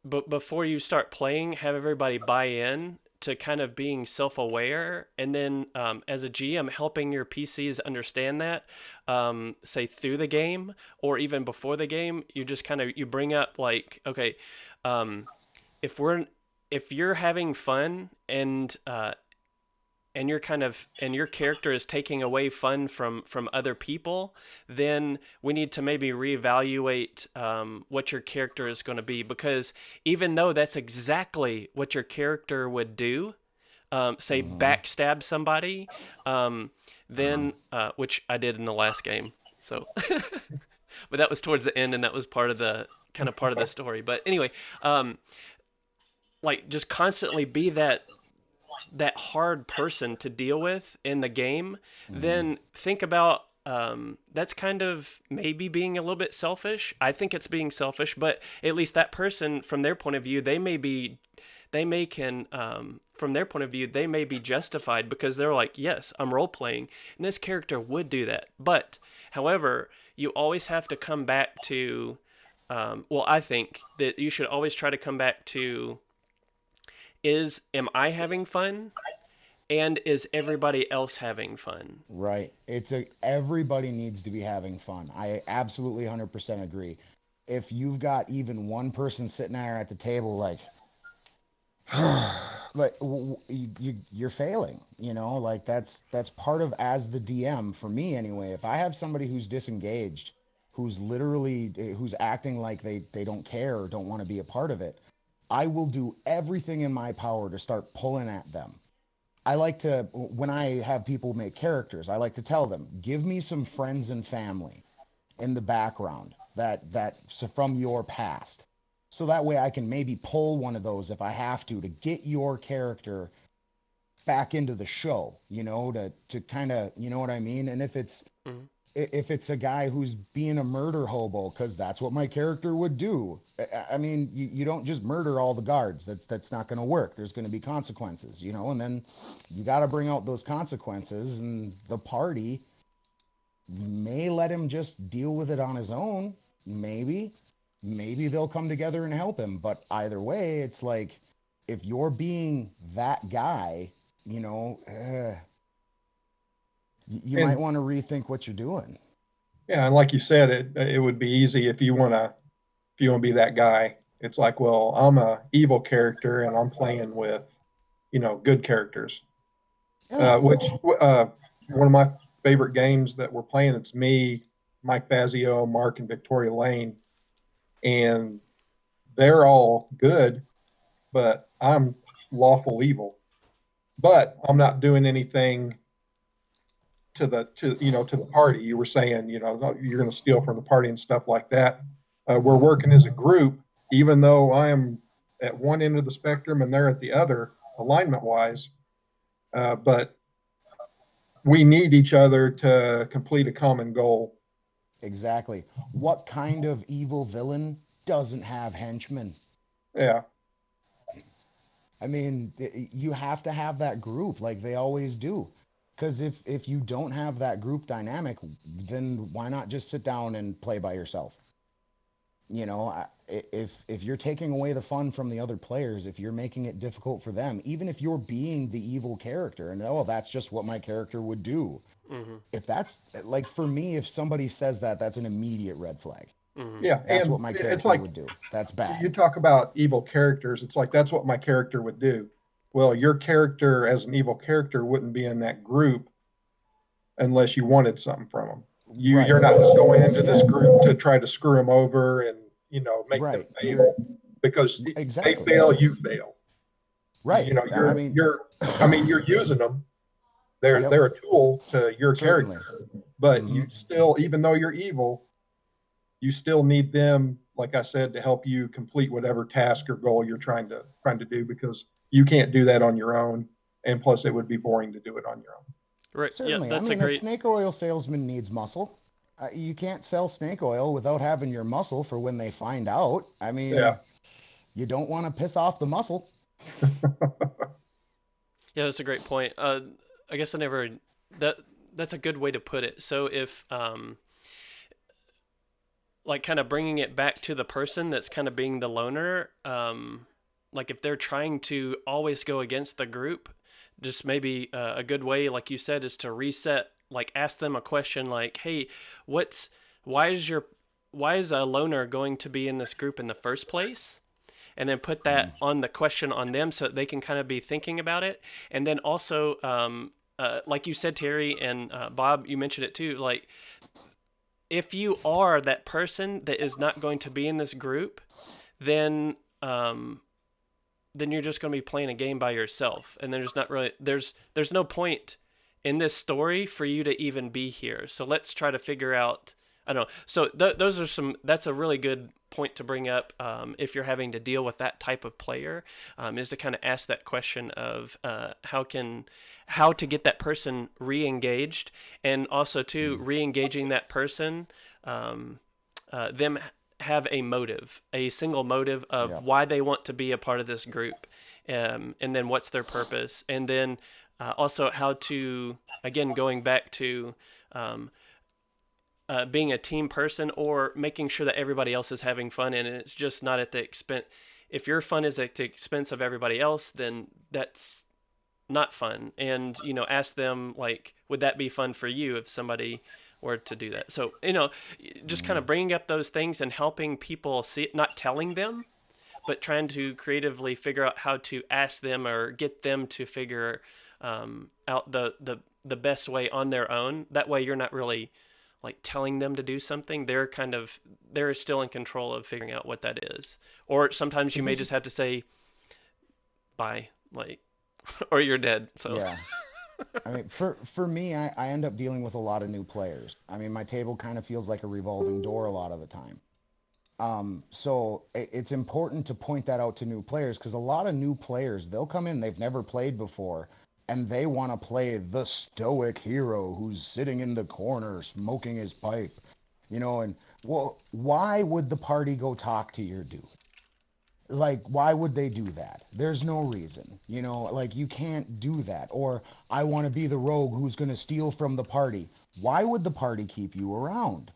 but before you start playing, have everybody buy in to kind of being self-aware, and then as a GM helping your PCs understand that, say through the game or even before the game, you just kind of, you bring up like, okay, if you're having fun and you're kind of, and your character is taking away fun from other people, then we need to maybe reevaluate what your character is going to be, because even though that's exactly what your character would do, say backstab somebody, then which I did in the last game, so but that was towards the end and that was part of the story. But anyway, like just constantly be that hard person to deal with in the game, then think about that's kind of maybe being a little bit selfish. I think it's being selfish, but at least that person, from their point of view, they may be justified, because they're like, yes, I'm role playing and this character would do that. But however, you always have to come back to I think that you should always try to come back to, am I having fun, and is everybody else having fun? Right. Everybody needs to be having fun. I absolutely 100% agree. If you've got even one person sitting there at the table like you're failing, like that's part of, as the DM, for me anyway, if I have somebody who's disengaged, who's acting like they don't care or don't want to be a part of it, I will do everything in my power to start pulling at them. I like to, when I have people make characters, I like to tell them, give me some friends and family in the background so from your past. So that way I can maybe pull one of those if I have to get your character back into the show, to kind of, you know what I mean? And Mm-hmm. if it's a guy who's being a murder hobo, because that's what my character would do. I mean, you don't just murder all the guards. That's not going to work. There's going to be consequences, and then you got to bring out those consequences, and the party may let him just deal with it on his own. Maybe they'll come together and help him. But either way, it's like, if you're being that guy, you might want to rethink what you're doing. Yeah, and like you said, it would be easy if you want to be that guy. It's like, well, I'm a evil character and I'm playing with, good characters. Yeah. Which one of my favorite games that we're playing, it's me, Mike Fazio, Mark, and Victoria Lane, and they're all good, but I'm lawful evil. But I'm not doing anything to the party. You were saying, you're going to steal from the party and stuff like that. We're working as a group, even though I am at one end of the spectrum and they're at the other, alignment wise. But we need each other to complete a common goal. Exactly. What kind of evil villain doesn't have henchmen? Yeah. I mean, you have to have that group like they always do. Because if you don't have that group dynamic, then why not just sit down and play by yourself? If you're taking away the fun from the other players, if you're making it difficult for them, even if you're being the evil character and, that's just what my character would do. Mm-hmm. If that's, like, for me, if somebody says that, that's an immediate red flag. Mm-hmm. Yeah. That's and what my character would do. That's bad. You talk about evil characters. It's like, that's what my character would do. Well, your character as an evil character wouldn't be in that group unless you wanted something from them. Right. You're not going into this group to try to screw them over and, make them fail, because Exactly. they fail, you fail. Right. You're using them. They're a tool to your Certainly. character, but you still, even though you're evil, you still need them, like I said, to help you complete whatever task or goal you're trying to do, because you can't do that on your own. And plus it would be boring to do it on your own. Right. Certainly. Yeah, that's a great. snake oil salesman needs muscle. You can't sell snake oil without having your muscle for when they find out. I mean, you don't want to piss off the muscle. Yeah, that's a great point. I guess that's a good way to put it. So if, like, kind of bringing it back to the person that's kind of being the loner, like if they're trying to always go against the group, just maybe a good way, like you said, is to reset, like ask them a question like, hey, why is a loner going to be in this group in the first place? And then put that on the question on them so that they can kind of be thinking about it. And then also, like you said, Terry, and Bob, you mentioned it too, like, if you are that person that is not going to be in this group, then you're just going to be playing a game by yourself, and there's not really there's no point in this story for you to even be here. So let's try to figure out. I don't know. So that's a really good point to bring up if you're having to deal with that type of player, is to kind of ask that question of how to get that person re-engaged, and also to re-engaging that person, them have a single motive of why they want to be a part of this group, and then what's their purpose, and then also how to, again, going back to being a team person, or making sure that everybody else is having fun, and it's just not at the expense. If your fun is at the expense of everybody else, then that's not fun. And, ask them, like, would that be fun for you if somebody were to do that? So, just kind of bringing up those things and helping people see it, not telling them, but trying to creatively figure out how to ask them or get them to figure out the best way on their own. That way you're not really like telling them to do something. They're still in control of figuring out what that is. Or sometimes you may just have to say, bye, like, or you're dead. So Yeah. I mean, for me, I end up dealing with a lot of new players. I mean, my table kind of feels like a revolving door a lot of the time. So it's important to point that out to new players because a lot of new players, they'll come in, they've never played before, and they want to play the stoic hero who's sitting in the corner smoking his pipe, and well, why would the party go talk to your dude? Like, why would they do that? There's no reason, like you can't do that. Or I want to be the rogue who's going to steal from the party. Why would the party keep you around?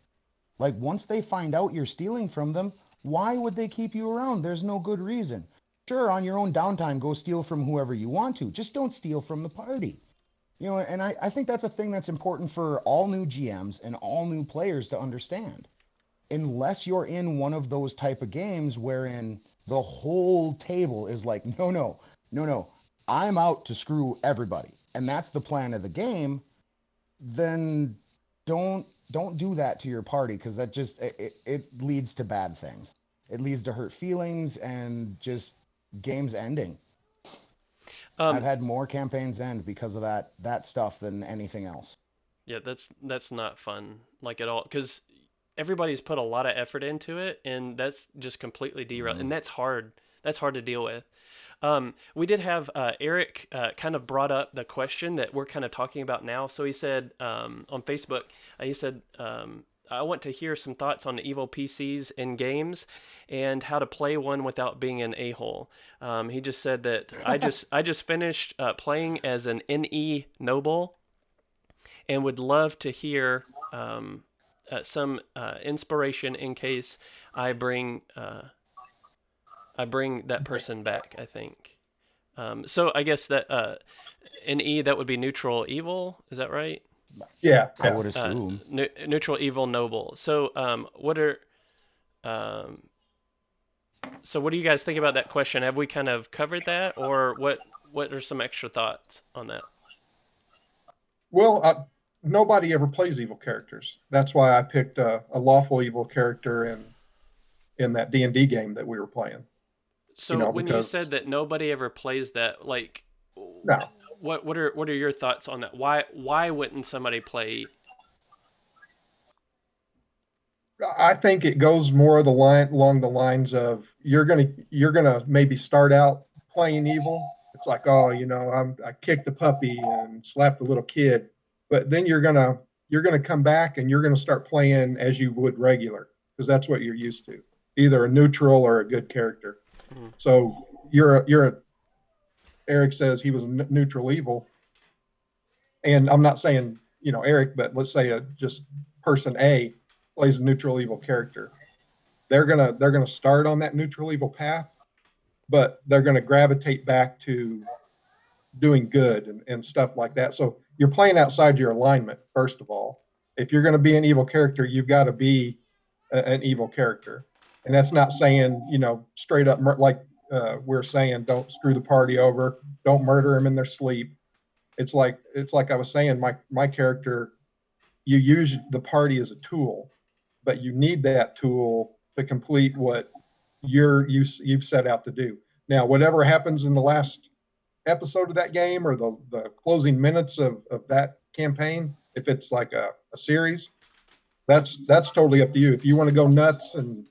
Like, once they find out you're stealing from them, why would they keep you around? There's no good reason. Sure, on your own downtime, go steal from whoever you want to. Just don't steal from the party. And I think that's a thing that's important for all new GMs and all new players to understand. Unless you're in one of those type of games wherein the whole table is like, no, no, no, no, I'm out to screw everybody. And that's the plan of the game, then don't do that to your party because that just it leads to bad things. It leads to hurt feelings and just games ending. I've had more campaigns end because of that stuff than anything else. yeah, that's not fun like at all because everybody's put a lot of effort into it, and that's just completely derailed, and that's hard. That's hard to deal with. We did have Eric kind of brought up the question that we're kind of talking about now. So he said on Facebook, he said, I want to hear some thoughts on evil PCs in games and how to play one without being an a-hole. He just said that I just finished playing as an NE noble and would love to hear some inspiration in case I bring that person back, I think. So I guess that NE, that would be neutral evil. Is that right? Yeah, I would assume. Neutral evil noble. So what do you guys think about that question? Have we kind of covered that, or what are some extra thoughts on that? Well, nobody ever plays evil characters. That's why I picked a lawful evil character in that D&D game that we were playing. So when you said that nobody ever plays that, like, no. What are your thoughts on that? Why wouldn't somebody play? I think it goes more along the lines of you're gonna maybe start out playing evil. It's like, oh, I kicked the puppy and slapped a little kid, but then you're gonna come back and you're gonna start playing as you would regular because that's what you're used to, either a neutral or a good character. Mm-hmm. So Eric says he was a neutral evil, and I'm not saying Eric, but let's say just person A plays a neutral evil character. They're gonna start on that neutral evil path, but they're gonna gravitate back to doing good and stuff like that. So you're playing outside your alignment, first of all. If you're gonna be an evil character, you've got to be an evil character, and that's not saying straight up like. We're saying don't screw the party over, don't murder them in their sleep. It's like I was saying, my character, you use the party as a tool, but you need that tool to complete what you've set out to do. Now, whatever happens in the last episode of that game or the closing minutes of that campaign, if it's like a series, that's totally up to you. If you want to go nuts and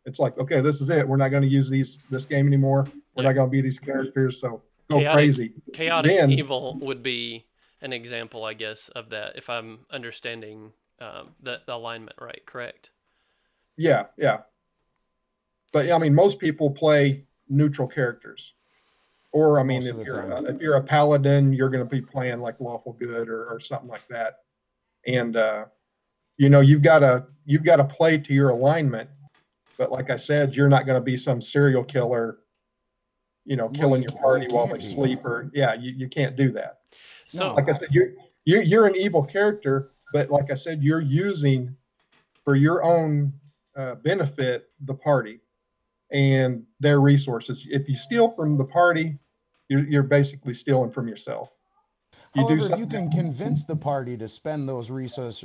it's like, okay, this is it. We're not going to use this game anymore. We're not going to be these characters. So go crazy. Chaotic evil would be an example, I guess, of that. If I'm understanding the alignment right, correct? Yeah. But I mean, most people play neutral characters, or I mean, if you're a paladin, you're going to be playing like lawful good or something like that. And you've got to play to your alignment. But like I said, you're not going to be some serial killer, killing your party while they sleep, or you can't do that. So, like I said, you're an evil character, but like I said, you're using for your own benefit the party and their resources. If you steal from the party, you're basically stealing from yourself. However, you can convince the party to spend those resources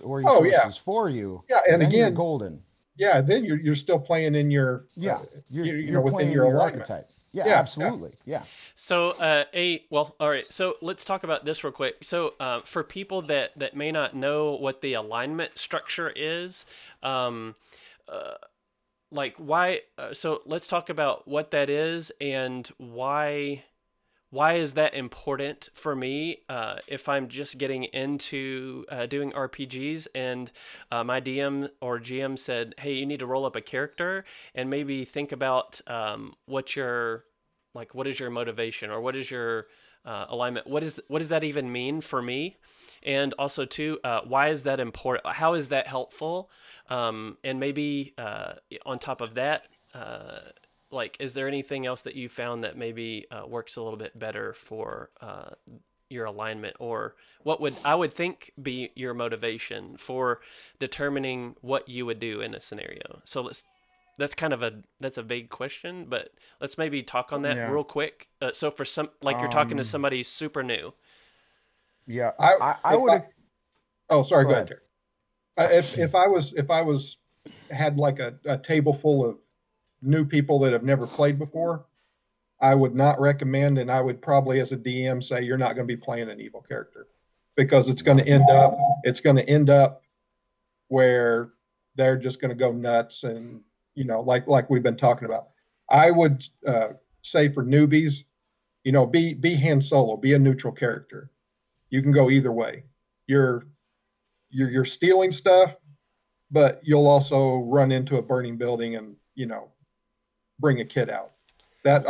for you. Yeah, and then again, you're golden. Yeah, then you're still playing in your you're within your alignment. archetype. Yeah, Yeah, absolutely. Yeah. So, well, all right. So let's talk about this real quick. So, for people that may not know what the alignment structure is, um, like why? So let's talk about what that is and why is that important for me if I'm just getting into doing RPGs and my DM or GM said, hey, you need to roll up a character and maybe think about what is your motivation or what is your alignment? What does that even mean for me? And also too, why is that important? How is that helpful? And maybe on top of that, like, is there anything else that you found that maybe works a little bit better for your alignment, or what would I would think be your motivation for determining what you would do in a scenario? So that's a vague question, but let's maybe talk on that Yeah. real quick. So for some, like you're talking to Um, somebody super new. yeah. I I if would. I oh sorry, Go go ahead, ahead. Terry. Oh, If jeez. I was had like a table full of new people that have never played before, I would not recommend, and I would probably as a DM say you're not going to be playing an evil character because Not a it's going to end up where they're just going to go nuts and like we've been talking about. I would say for newbies, be Han Solo, be a neutral character. You can go either way. You're you're stealing stuff, but you'll also run into a burning building and bring a kid out. That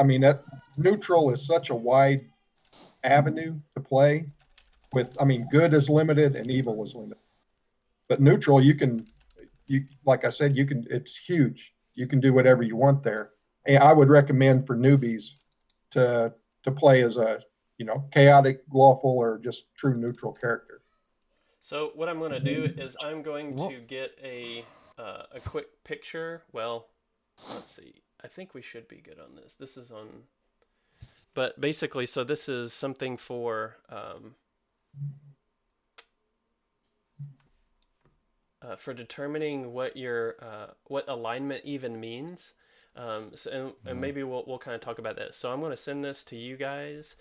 neutral is such a wide avenue to play with. Good is limited and evil is limited, but neutral you like I said, it's huge. You can do whatever you want there. And I would recommend for newbies to play as a chaotic, lawful, or just true neutral character. So what I'm going to do is I'm going Well, to get a quick picture. Well, let's see. I think we should be good on this. This is on, but basically, so this is something for determining what your what alignment even means. And maybe we'll kind of talk about this. So I'm going to send this to you guys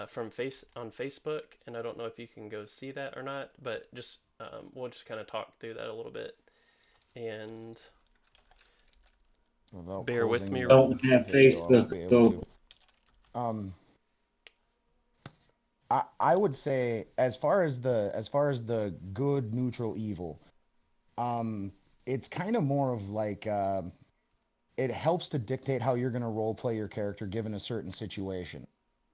from on Facebook, and I don't know if you can go see that or not, but just we'll just kind of talk through that a little bit, and without bear with closing me. the Don't have video, I won't Facebook, be able so to. Um, I would say as far as the good, neutral, evil, it's kind of more of like it helps to dictate how you're going to role play your character given a certain situation.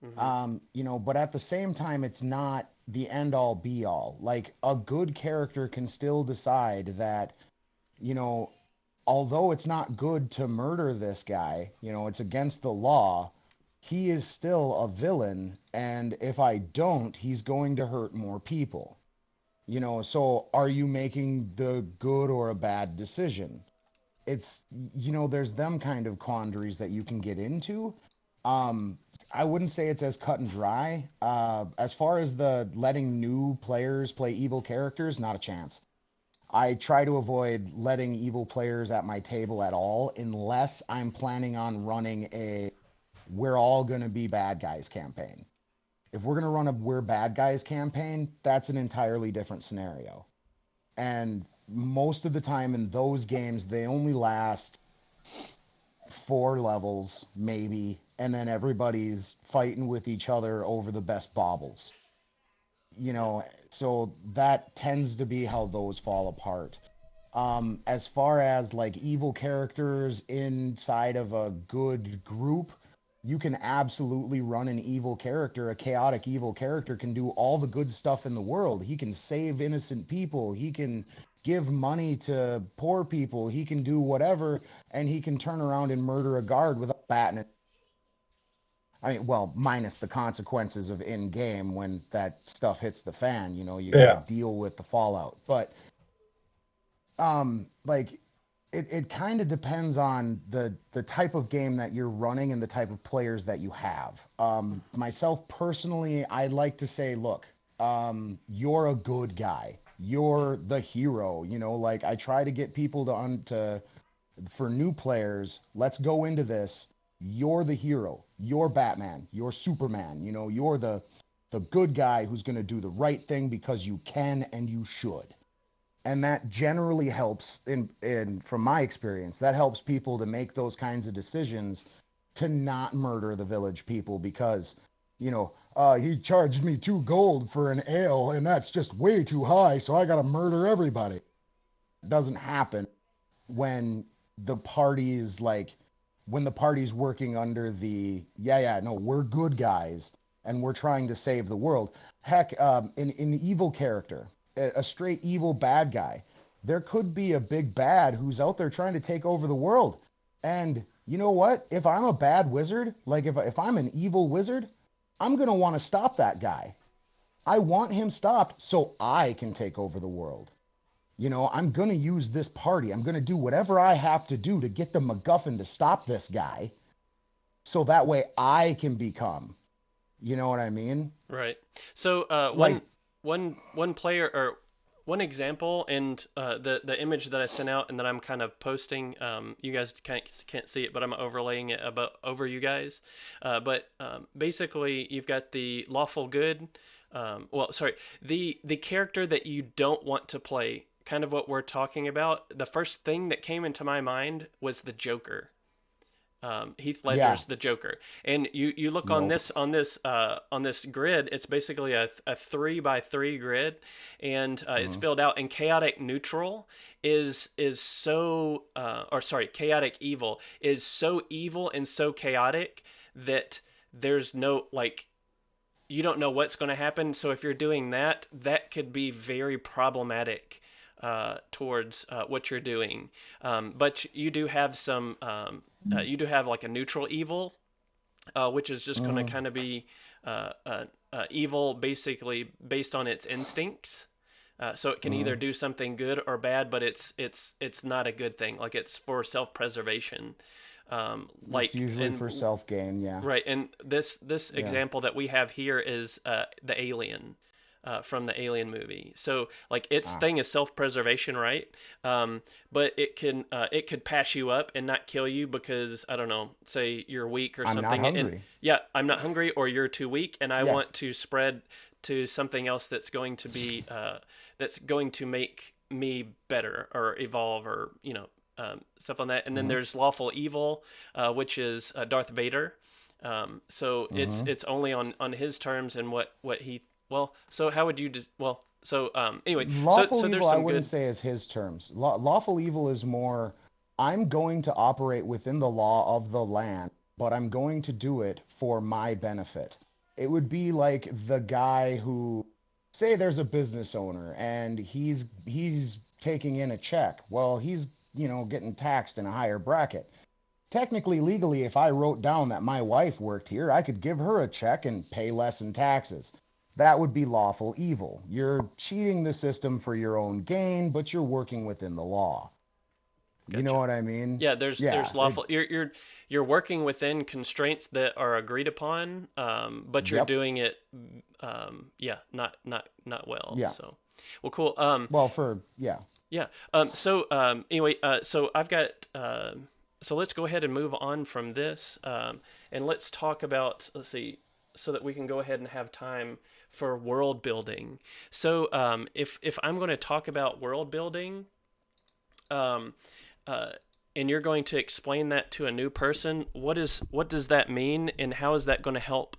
Mm-hmm. But at the same time, it's not the end all be all. Like a good character can still decide that, you know, although it's not good to murder this guy, it's against the law, he is still a villain, and if I don't, he's going to hurt more people. So are you making the good or a bad decision? It's there's them kind of quandaries that you can get into. um I wouldn't say it's as cut and dry. As far as the letting new players play evil characters, not a chance. I try to avoid letting evil players at my table at all unless I'm planning on running a we're all going to be bad guys campaign. If we're going to run a we're bad guys campaign, that's an entirely different scenario. And most of the time in those games, they only last 4 levels, maybe, and then everybody's fighting with each other over the best baubles. Yeah. So that tends to be how those fall apart. As far as like evil characters inside of a good group, you can absolutely run an evil character. A chaotic evil character can do all the good stuff in the world. He can save innocent people. He can give money to poor people. He can do whatever, and he can turn around and murder a guard without batting it. I mean, well, minus the consequences of in game when that stuff hits the fan. You got to Yeah, deal with the fallout. But like it kind of depends on the type of game that you're running and the type of players that you have. Myself personally, I like to say, look, you're a good guy, you're the hero. Like I try to get people to for new players, let's go into this You're the hero. You're Batman. You're Superman. You know, you're the good guy who's going to do the right thing because you can and you should. And that generally helps in from my experience, that helps people to make those kinds of decisions to not murder the village people because, you know, he charged me 2 gold for an ale and that's just way too high, so I got to murder everybody. It doesn't happen when the party's working under the, no, we're good guys and we're trying to save the world. Heck, in the evil character, a straight evil bad guy, there could be a big bad who's out there trying to take over the world. And you know what? If I'm a bad wizard, like if I'm an evil wizard, I'm going to want to stop that guy. I want him stopped so I can take over the world. You know, I'm going to use this party. I'm going to do whatever I have to do to get the MacGuffin to stop this guy so that way I can become. You know what I mean? Right. So one player or one example, and the image that I sent out and that I'm kind of posting, you guys can't see it, but I'm overlaying it over you guys. But basically, you've got the lawful good. The character that you don't want to play. Kind of what we're talking about. The first thing that came into my mind was the Joker. Heath Ledger's the Joker, and you look on this grid. It's basically a 3x3 grid, and it's filled out. And chaotic neutral chaotic evil is so evil and so chaotic that there's no you don't know what's going to happen. So if you're doing that, that could be very problematic towards what you're doing. But you do have some. You do have like a neutral evil, which is just going to kind of be evil, basically based on its instincts. So it can either do something good or bad, but it's not a good thing. Like it's for self-preservation. It's usually for self-gain, yeah. Right, and this example that we have here is the alien. From the Alien movie. So like its thing is self-preservation, right? But it could pass you up and not kill you because, I don't know, say you're weak or something. I'm not hungry. I'm not hungry, or you're too weak and I want to spread to something else that's going to be that's going to make me better or evolve or, you know, stuff on that. And then there's lawful evil, which is Darth Vader. So it's only on his terms and what he. Well, so how would you? Anyway, lawful so evil there's some I wouldn't say is his terms. Lawful evil is more. I'm going to operate within the law of the land, but I'm going to do it for my benefit. It would be like the guy who, say, there's a business owner and he's taking in a check. Well, he's getting taxed in a higher bracket. Technically, legally, if I wrote down that my wife worked here, I could give her a check and pay less in taxes. That would be lawful evil. You're cheating the system for your own gain, but you're working within the law. Gotcha. You know what I mean? Yeah, there's lawful. You're working within constraints that are agreed upon, but you're doing it, not well. Yeah. So, well, cool. Anyway, so I've got. So let's go ahead and move on from this, and let's talk about. Let's see. So that we can go ahead and have time for world building. So if I'm going to talk about world building, and you're going to explain that to a new person, what does that mean, and how is that going to help?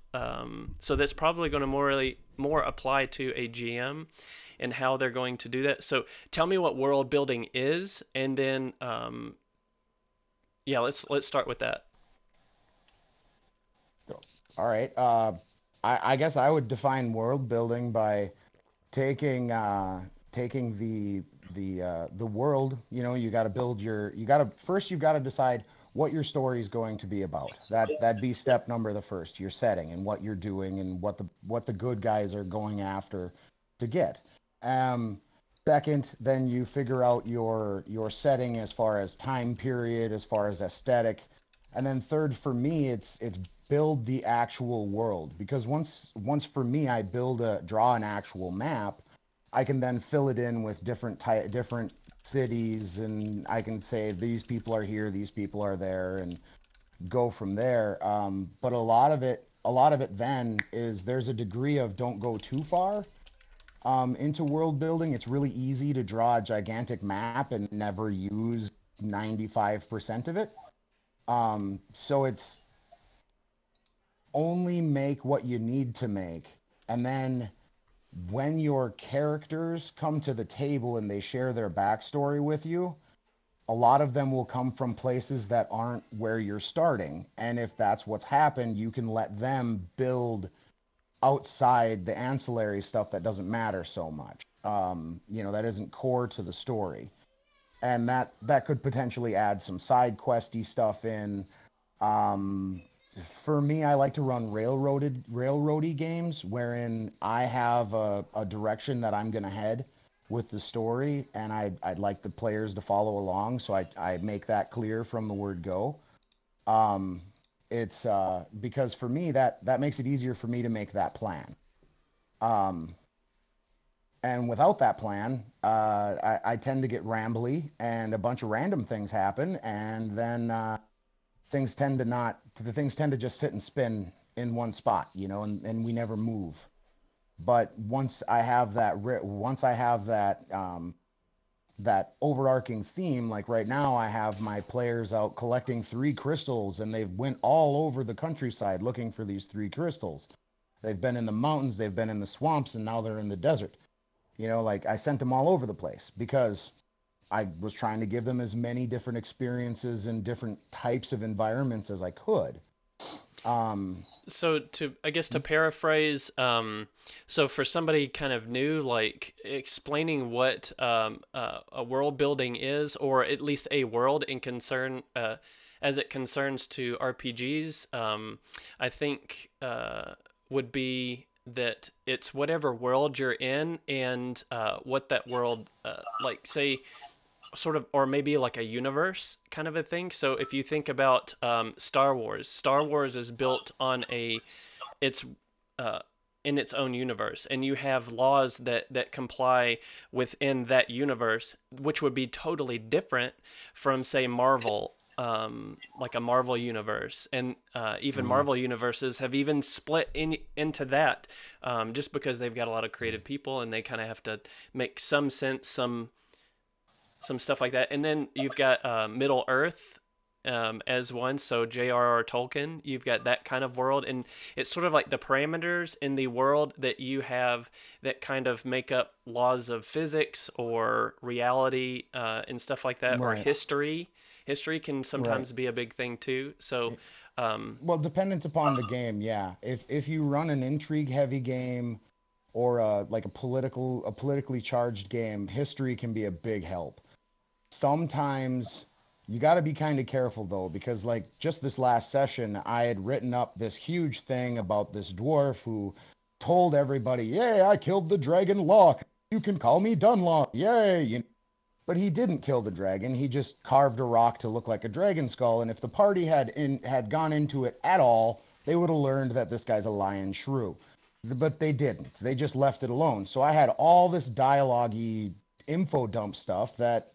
So that's probably going to more apply to a GM and how they're going to do that. So tell me what world building is, and then let's start with that. All right. I guess I would define world building by taking the world. You got to build you've got to decide what your story is going to be about. That'd be step number the first, your setting and what you're doing and what the good guys are going after to get. Second, then you figure out your setting as far as time period, as far as aesthetic. And then third, for me, it's build the actual world, because once for me I draw an actual map, I can then fill it in with different cities, and I can say these people are here, these people are there, and go from there. But a lot of it then is there's a degree of don't go too far into world building. It's really easy to draw a gigantic map and never use 95% of it. So it's only make what you need to make. And then when your characters come to the table and they share their backstory with you, a lot of them will come from places that aren't where you're starting. And if that's what's happened, you can let them build outside the ancillary stuff that doesn't matter so much. That isn't core to the story. And that could potentially add some side questy stuff in. For me, I like to run railroady games wherein I have a direction that I'm going to head with the story, and I'd like the players to follow along, so I make that clear from the word go. It's because for me that makes it easier for me to make that plan. And without that plan, I tend to get rambly, and a bunch of random things happen, and then things tend to just sit and spin in one spot, and we never move. But once I have that overarching theme, like right now, I have my players out collecting 3 crystals, and they've went all over the countryside looking for these 3 crystals. They've been in the mountains, they've been in the swamps, and now they're in the desert. Like I sent them all over the place because I was trying to give them as many different experiences and different types of environments as I could. So to paraphrase, so for somebody kind of new, like explaining what a world building is, or at least a world in concern as it concerns to RPGs, I think would be that it's whatever world you're in and what that world, like say, sort of, or maybe like a universe kind of a thing. So if you think about Star Wars is built on it's in its own universe, and you have laws that comply within that universe, which would be totally different from say Marvel, like a Marvel universe, and even Marvel universes have even split into that, just because they've got a lot of creative people and they kind of have to make some sense, some stuff like that. And then you've got Middle Earth as one. So J.R.R. Tolkien, you've got that kind of world. And it's sort of like the parameters in the world that you have that kind of make up laws of physics or reality and stuff like that, Right. or history. History can sometimes Right. be a big thing too. So Well, dependent upon the game, yeah. If you run an intrigue heavy game or like a politically charged game, history can be a big help. Sometimes you got to be kind of careful though, because like just this last session, I had written up this huge thing about this dwarf who told everybody, "Yay, I killed the dragon Locke. You can call me Dunlop. Yay!" But he didn't kill the dragon. He just carved a rock to look like a dragon skull. And if the party had gone into it at all, they would have learned that this guy's a lion shrew. But they didn't. They just left it alone. So I had all this dialogue-y info dump stuff that,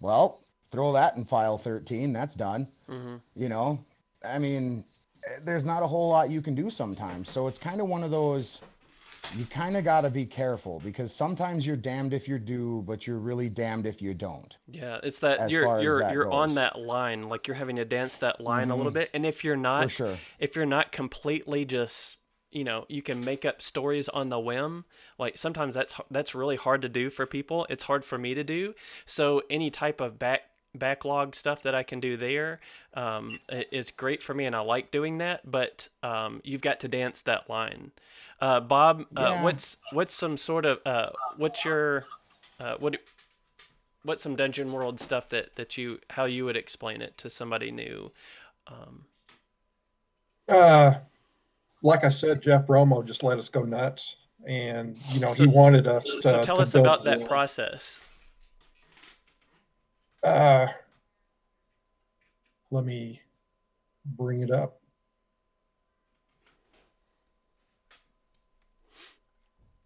well, throw that in file 13. That's done. I mean, there's not a whole lot you can do sometimes. So it's kind of one of those, you kind of got to be careful, because sometimes you're damned if you do, but you're really damned if you don't. yeah, it's that As you're far as you're that you're on goes. that line, like you're having to dance that line a little Mhm. bit. And if you're For not, sure. completely just, you can make up stories on the whim. Like sometimes that's really hard to do for people. It's hard for me to do. So any type of backlog stuff that I can do there is great for me, and I like doing that. But you've got to dance that line. Bob, Yeah. what's some sort of what's your what's some Dungeon World stuff that you, how you would explain it to somebody new? Uh, like I said, Jeff Romo just let us go nuts, and So he wanted us so to tell us build about a that world. process. Uh, let me bring it up.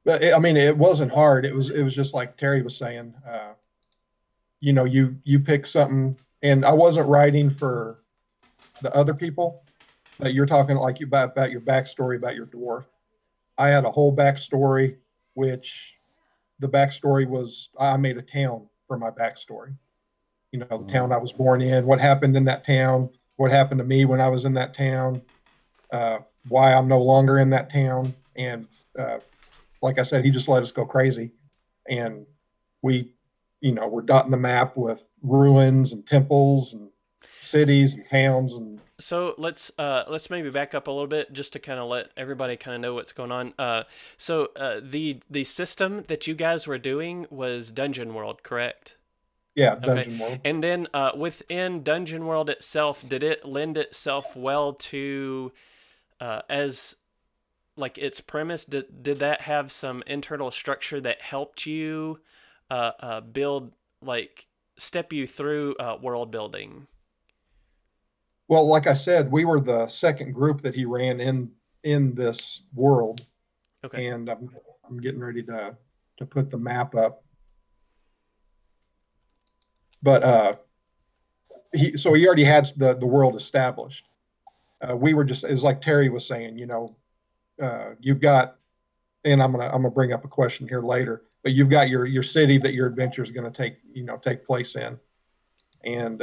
But I mean, it wasn't hard. It was just like Terry was saying. You pick something, and I wasn't writing for the other people that you're talking like about your backstory about your dwarf. I had a whole backstory, which the backstory was I made a town for my backstory. You know, the town I was born in, what happened in that town, what happened to me when I was in that town, why I'm no longer in that town. And like I said, he just let us go crazy. And we, you know, we're dotting the map with ruins and temples and cities and towns. And So let's maybe back up a little bit just to kind of let everybody kind of know what's going on. The system that you guys were doing was Dungeon World, correct? yeah, Okay. Dungeon World. And then within Dungeon World itself, did it lend itself well to as like its premise? Did that have some internal structure that helped you build, like step you through world building? Well, like I said, we were the second group that he ran in this world, Okay. and I'm getting ready to put the map up. But he already had the world established. We were just, it was like Terry was saying, you know, you've got, and I'm gonna bring up a question here later, but you've got your city that your adventure is going to take place in, and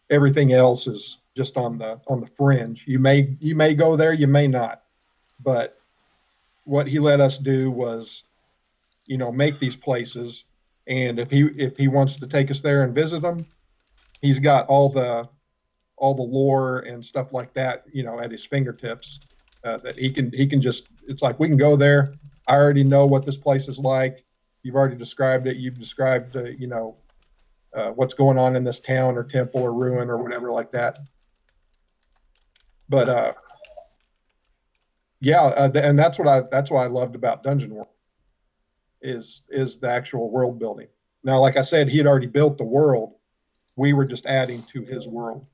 everything else is just on the fringe. You may go there, you may not, but what he let us do was, you know, make these places, and if he wants to take us there and visit them, he's got all the lore and stuff like that, you know, at his fingertips. That he can just, it's like we can go there. I already know what this place is like. You've already described it. You've described you know, what's going on in this town or temple or ruin or whatever like that. But yeah, and that's what I loved about Dungeon World is the actual world building. Now, like I said, he had already built the world. We were just adding to his world.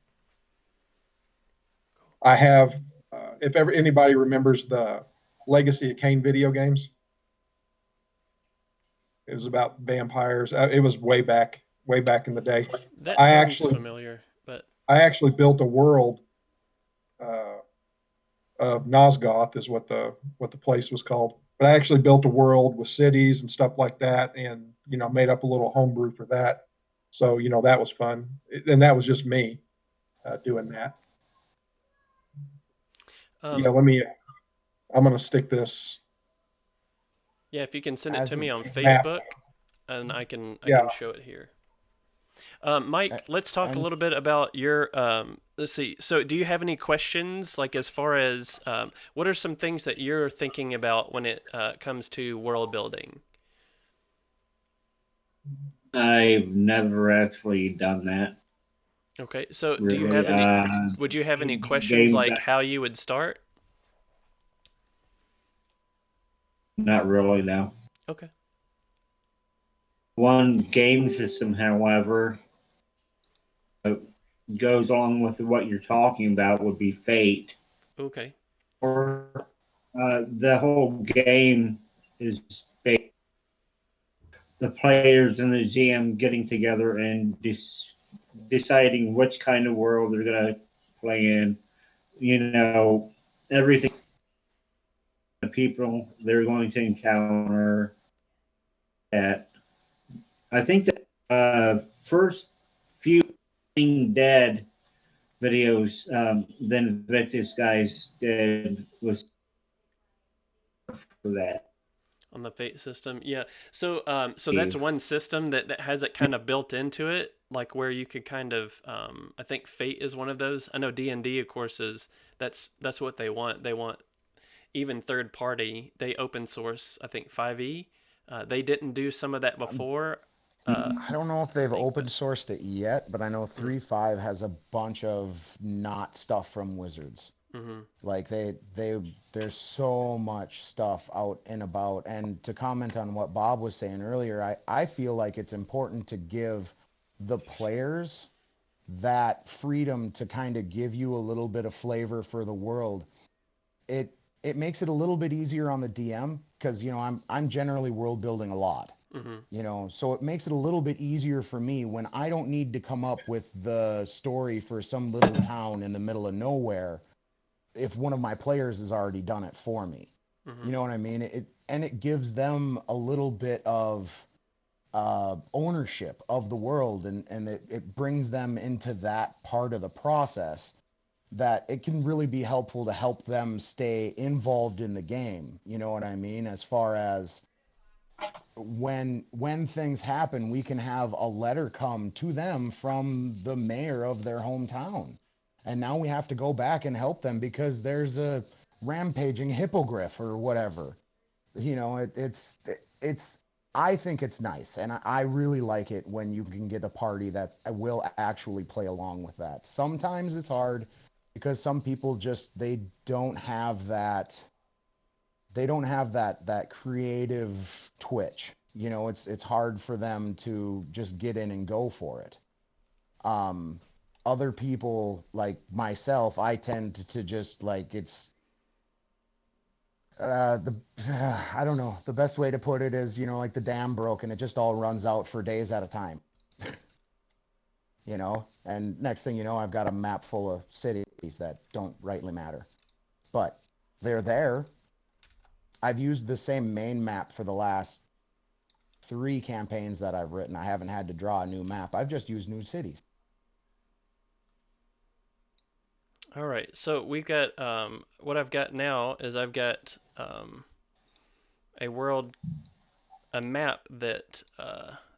I have, if ever anybody remembers the Legacy of Kain video games, it was about vampires. It was way back in the day. That I sounds actually, familiar, but I actually built a world uh, of Nosgoth, is what the place was called. But I actually built a world with cities and stuff like that, and you know, made up a little homebrew for that. So you know, that was fun, and that was just me doing that. Yeah, um, I'm gonna stick this yeah, if you can send it As to a me on map. Facebook, and I Yeah, can show it here. Mike, let's talk a and little bit about your. Let's see. So, do you have any questions, like as far as what are some things that you're thinking about when it comes to world building? I've never actually done that. Okay. So, do you Really, have any? Would you have any questions, games, like how you would start? not really. No. Okay. One game system, however, uh, goes along with what you're talking about would be Fate, Okay. or the whole game is the players and the GM getting together and deciding which kind of world they're going to play in. You know, everything the people they're going to encounter. At I think the first few Being Dead videos the Invictus guys did was for that. On the Fate system, yeah. So, so that's Steve. one system that has it kind of built into it, like where you could kind of. I think Fate is one of those. I know D&D, of course, is that's what they want. They want even third party. They open source. I think 5e. They didn't do some of that before. I don't know if I they've think, open but sourced it yet, but I know mm, 3.5 has a bunch of not stuff from Wizards. mm-hmm. Like there's so much stuff out and about. And to comment on what Bob was saying earlier, I feel like it's important to give the players that freedom to kind of give you a little bit of flavor for the world. It it makes it a little bit easier on the DM because you know I'm generally world building a lot. You know, so it makes it a little bit easier for me when I don't need to come up with the story for some little town in the middle of nowhere if one of my players has already done it for me. You know what I mean? It gives them a little bit of ownership of the world, and it brings them into that part of the process that it can really be helpful to help them stay involved in the game. You know what I mean? As far as when things happen, we can have a letter come to them from the mayor of their hometown. And now we have to go back and help them because there's a rampaging hippogriff or whatever. You know, it's I think it's nice, and I really like it when you can get a party that will actually play along with that. Sometimes it's hard because some people just they don't have that creative twitch. You know, it's hard for them to just get in and go for it. Other people like myself, I tend to just like it's the I don't know. The best way to put it is, you know, like the dam broke and it just all runs out for days at a time. You know, and next thing you know, I've got a map full of cities that don't rightly matter, but they're there. I've used the same main map for the last 3 campaigns that I've written. I haven't had to draw a new map. I've just used new cities. All right. So we've got what I've got now is I've got a world, a map that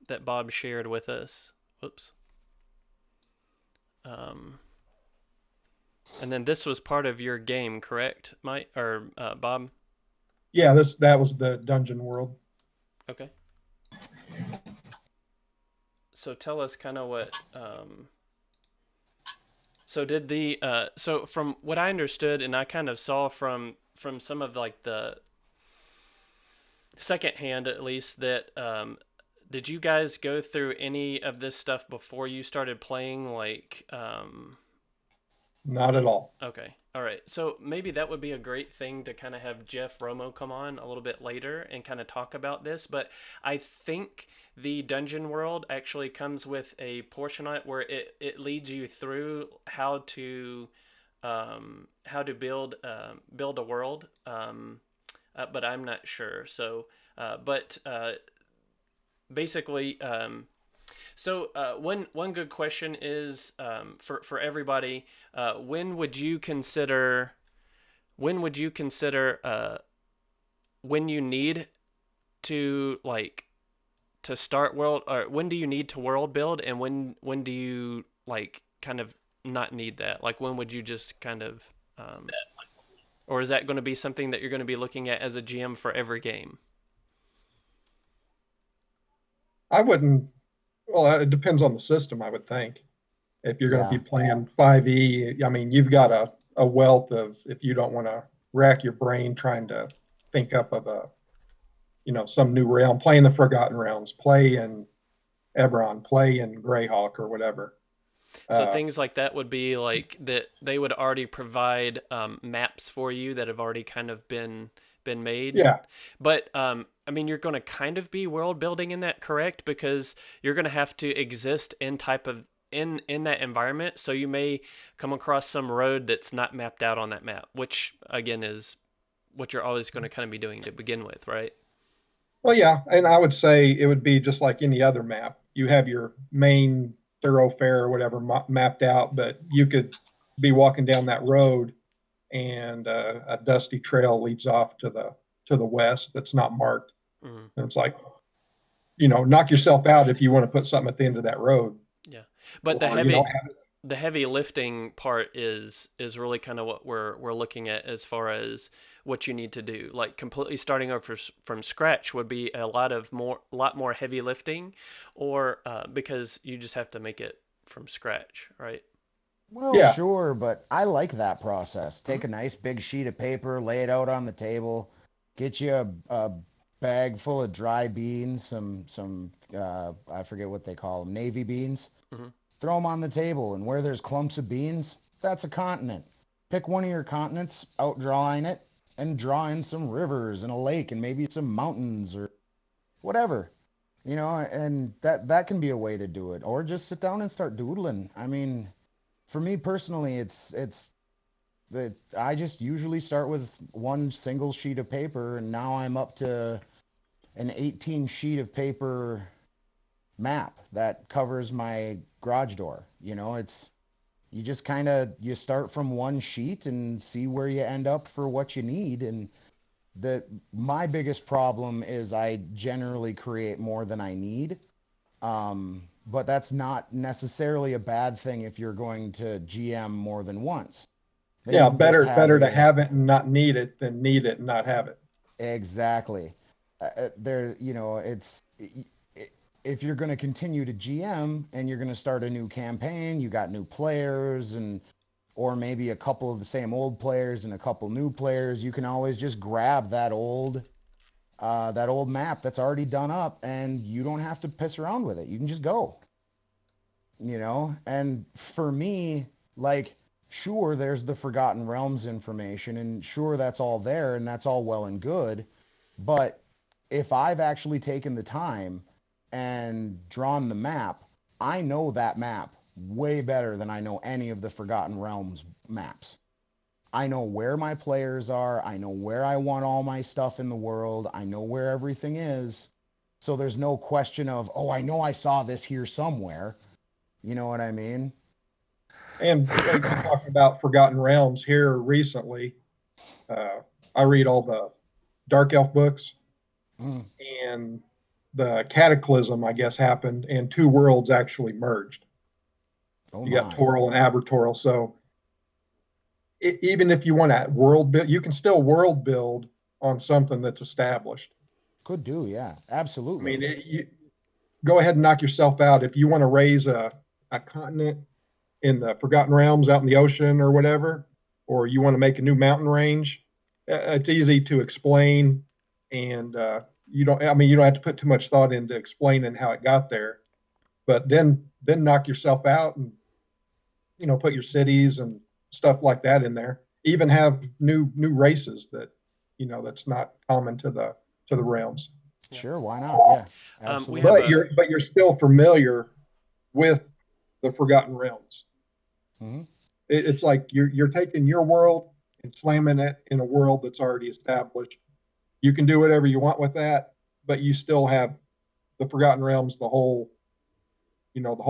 that Bob shared with us. Whoops. And then this was part of your game, correct, Mike or Bob? Yeah, that was the dungeon world. Okay. So tell us kind of what. So did the so from what I understood and I kind of saw from some of like the secondhand at least that did you guys go through any of this stuff before you started playing like Not at all. Okay. All right. So maybe that would be a great thing to kind of have Jeff Romo come on a little bit later and kind of talk about this. But I think the dungeon world actually comes with a portion on it where it leads you through how to build a world. But I'm not sure. So, but basically, one good question is for everybody. When would you consider when you need to like to start world, or when do you need to world build, and when do you like kind of not need that? Like when would you just kind of or is that going to be something that you're going to be looking at as a GM for every game? I wouldn't. Well, it depends on the system, I would think. If you're going to Yeah. be playing 5e, I mean, you've got a wealth of, if you don't want to rack your brain trying to think up of some new realm, play in the Forgotten Realms, play in Eberron, play in Greyhawk or whatever. So things like that would be like that they would already provide maps for you that have already kind of been made. Yeah. But I mean, you're going to kind of be world building in that, correct? Because you're going to have to exist in that environment. So you may come across some road that's not mapped out on that map, which again is what you're always going to kind of be doing to begin with, right? Well, yeah, and I would say it would be just like any other map. You have your main thoroughfare or whatever mapped out, but you could be walking down that road and a dusty trail leads off to the west that's not marked. Mm-hmm. And it's like, knock yourself out if you want to put something at the end of that road. Yeah, but the heavy lifting part is really kind of what we're looking at as far as what you need to do. Like completely starting over from scratch would be a lot more heavy lifting, or because you just have to make it from scratch, right? Well, Yeah. sure, but I like that process. Take a nice big sheet of paper, lay it out on the table, get you a bag full of dry beans, some I forget what they call them, navy beans. Mm-hmm. Throw them on the table, and where there's clumps of beans, that's a continent. Pick one of your continents, outdrawing it, and draw in some rivers and a lake and maybe some mountains or whatever. You know, and that can be a way to do it, or just sit down and start doodling. I mean, for me personally, it's that I just usually start with one single sheet of paper, and now I'm up to an 18 sheet of paper map that covers my garage door. You know, it's you just kind of you start from one sheet and see where you end up for what you need. And the my biggest problem is I generally create more than I need. But that's not necessarily a bad thing if you're going to GM more than once. Then you Yeah, can just have better to a have it and not need it than need it and not have it. exactly. There, you know, if you're going to continue to GM and you're going to start a new campaign, you got new players and or maybe a couple of the same old players and a couple new players, you can always just grab that old map that's already done up and you don't have to piss around with it. You can just go, you know? And for me, like, sure, there's the Forgotten Realms information, and sure, that's all there and that's all well and good. But if I've actually taken the time and drawn the map, I know that map way better than I know any of the Forgotten Realms maps. I know where my players are. I know where I want all my stuff in the world. I know where everything is. So there's no question of, oh, I know I saw this here somewhere. You know what I mean? And talking about Forgotten Realms here recently, uh, I read all the Dark Elf books, Mm. and the Cataclysm, I guess, happened, and two worlds actually merged. Oh You got my. Toril and Abertoril. So even if you want to world build, you can still world build on something that's established. Could do, yeah. I mean, Absolutely. go ahead and knock yourself out if you want to raise a continent in the Forgotten Realms out in the ocean or whatever, or you want to make a new mountain range. It's easy to explain, and you don't. I mean, you don't have to put too much thought into explaining how it got there. But then knock yourself out and put your cities and stuff like that in there. Even have new races that that's not common to the realms. Yeah. Sure, why not? Yeah, We have absolutely. But a you're still familiar with the Forgotten Realms. Hmm. It's like you're taking your world and slamming it in a world that's already established. You can do whatever you want with that, but you still have the Forgotten Realms, the whole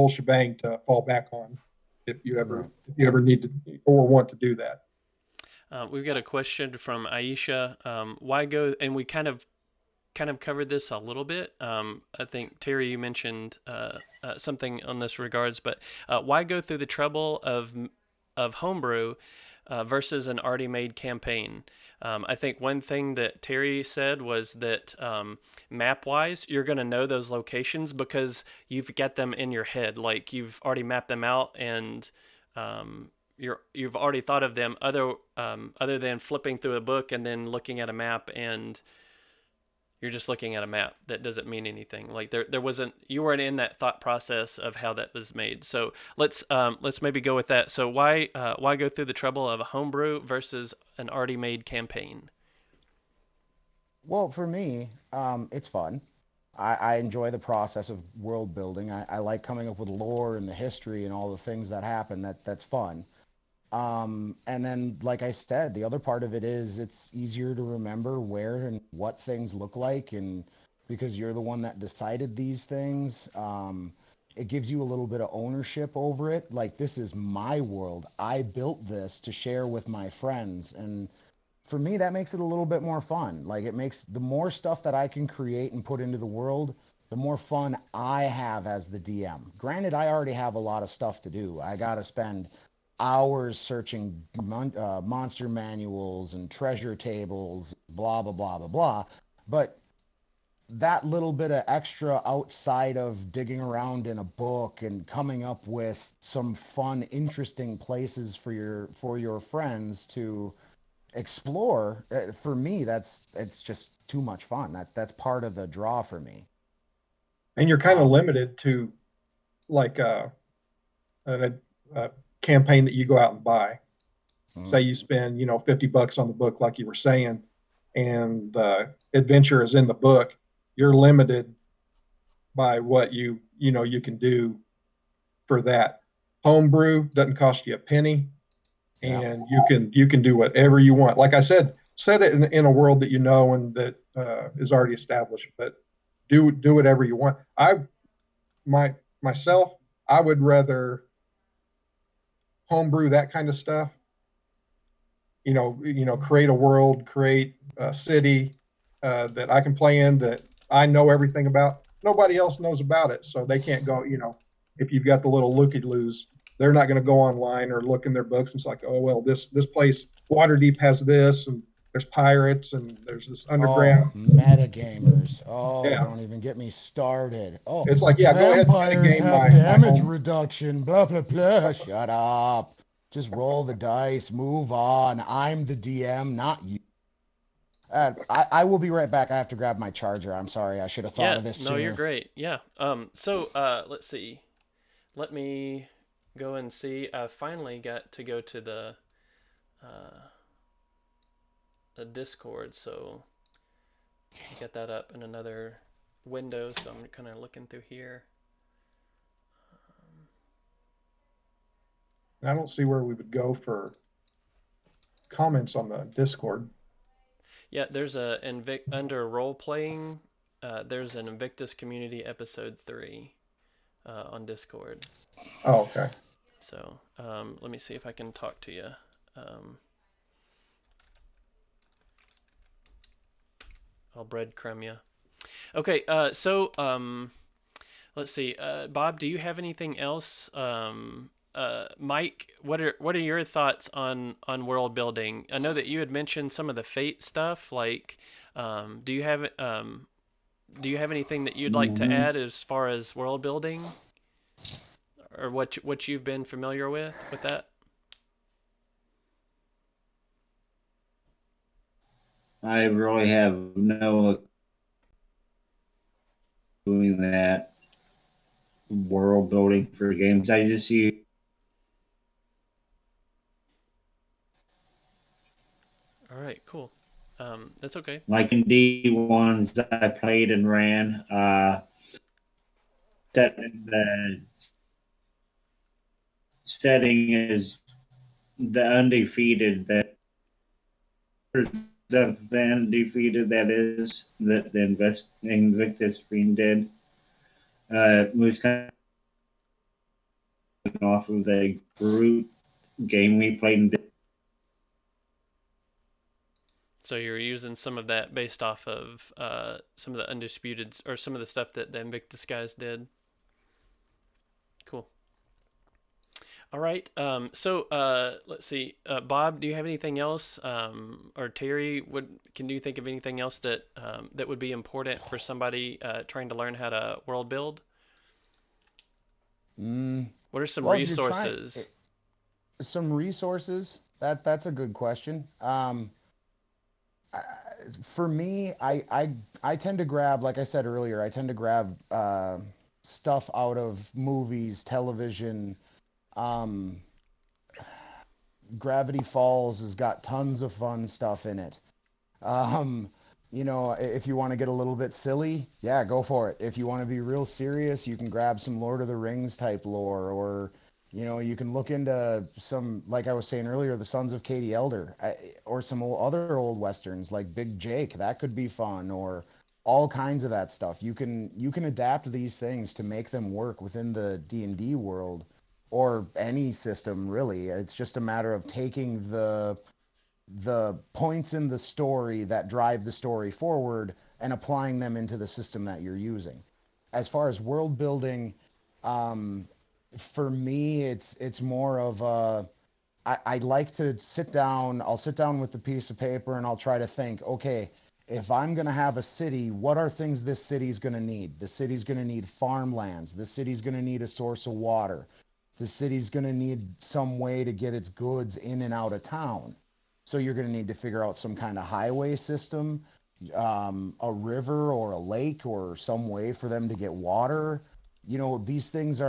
shebang to fall back on Right. if you ever need to or want to do that. we've got a question from Aisha. Why go? And we kind of covered this a little bit. I think Terry, you mentioned something on this regards, but why go through the trouble of homebrew versus an already made campaign? I think one thing that Terry said was that map wise, you're going to know those locations because you've got them in your head. Like you've already mapped them out and you've already thought of them other than flipping through a book and then looking at a map and you're just looking at a map that doesn't mean anything. Like there wasn't, you weren't in that thought process of how that was made. So let's maybe go with that. So why go through the trouble of a homebrew versus an already made campaign? Well, for me, it's fun. I enjoy the process of world building. I like coming up with lore and the history and all the things that happen. That's fun. And then, like I said, the other part of it is it's easier to remember where and what things look like, and because you're the one that decided these things, it gives you a little bit of ownership over it. Like, this is my world. I built this to share with my friends, and for me, that makes it a little bit more fun. Like, it makes the more stuff that I can create and put into the world, the more fun I have as the DM. Granted, I already have a lot of stuff to do. I got to spend hours searching monster manuals and treasure tables, blah, blah, blah, blah, blah. But that little bit of extra outside of digging around in a book and coming up with some fun, interesting places for your friends to explore, for me, it's just too much fun. That's part of the draw for me. And you're kind of Um, limited to like a campaign that you go out and buy. mm, Say you spend, $50 on the book, like you were saying, and the adventure is in the book. You're limited by what you can do for that. Homebrew doesn't cost you a penny, Yeah. and you can do whatever you want. Like I said, set it in a world that you know and that is already established, but do whatever you want. My myself, I would rather homebrew that kind of stuff. Create a world, create a city that I can play in, that I know everything about. Nobody else knows about it, so they can't go. If you've got the little looky-loos, they're not going to go online or look in their books. And it's like, oh well, this place Waterdeep has this, and there's pirates, and there's this Oh, underground. metagamers. Oh, Yeah, don't even get me started. Oh, it's like, yeah, go ahead and vampires metagame have my damage home. reduction. Blah blah blah. Shut up. Just roll the dice. Move on. I'm the DM, not you. I will be right back. I have to grab my charger. I'm sorry. I should have thought Yeah, of this no, you're sooner. great. Yeah. So let's see. Let me go and see. I finally got to go to the Discord, so get that up in another window. So I'm kind of looking through here. I don't see where we would go for comments on the Discord. Yeah, there's under role playing. There's an Invictus Community episode 3 on Discord. Oh, okay. So let me see if I can talk to you. I'll breadcrumb you. Okay, so let's see. Bob, do you have anything else? Mike, what are your thoughts on world building? I know that you had mentioned some of the Fate stuff. Like, do you have anything that you'd like to add as far as world building, or what you've been familiar with that? I really have no doing that world building for games. I just see. All right, cool. That's okay. Like in D1s I played and ran, the setting is the undefeated, that the undefeated, that is, that the Invictus Stream did. Was kind of off of the group game we played in. So you're using some of that based off of some of the undisputed, or some of the stuff that the Invictus guys did. Cool. All right. So let's see. Bob, do you have anything else? Or Terry, can you think of anything else that that would be important for somebody trying to learn how to world build? What are some resources? Some resources. That's a good question. For me, I tend to grab, like I said earlier, I tend to grab stuff out of movies, television. Gravity Falls has got tons of fun stuff in it. If you want to get a little bit silly, yeah, go for it. If you want to be real serious, you can grab some Lord of the Rings type lore, or you can look into some, like I was saying earlier, the Sons of Katie Elder, or some other old westerns like Big Jake. That could be fun, or all kinds of that stuff. You can adapt these things to make them work within the D&D world, or any system really. It's just a matter of taking the points in the story that drive the story forward and applying them into the system that you're using. As far as world building, for me, it's more of I like to sit down. I'll sit down with the piece of paper and I'll try to think, okay, if I'm going to have a city, what are things this city's going to need? The city's going to need farmlands. The city's going to need a source of water. The city's going to need some way to get its goods in and out of town. So you're going to need to figure out some kind of highway system, a river or a lake, or some way for them to get water. These things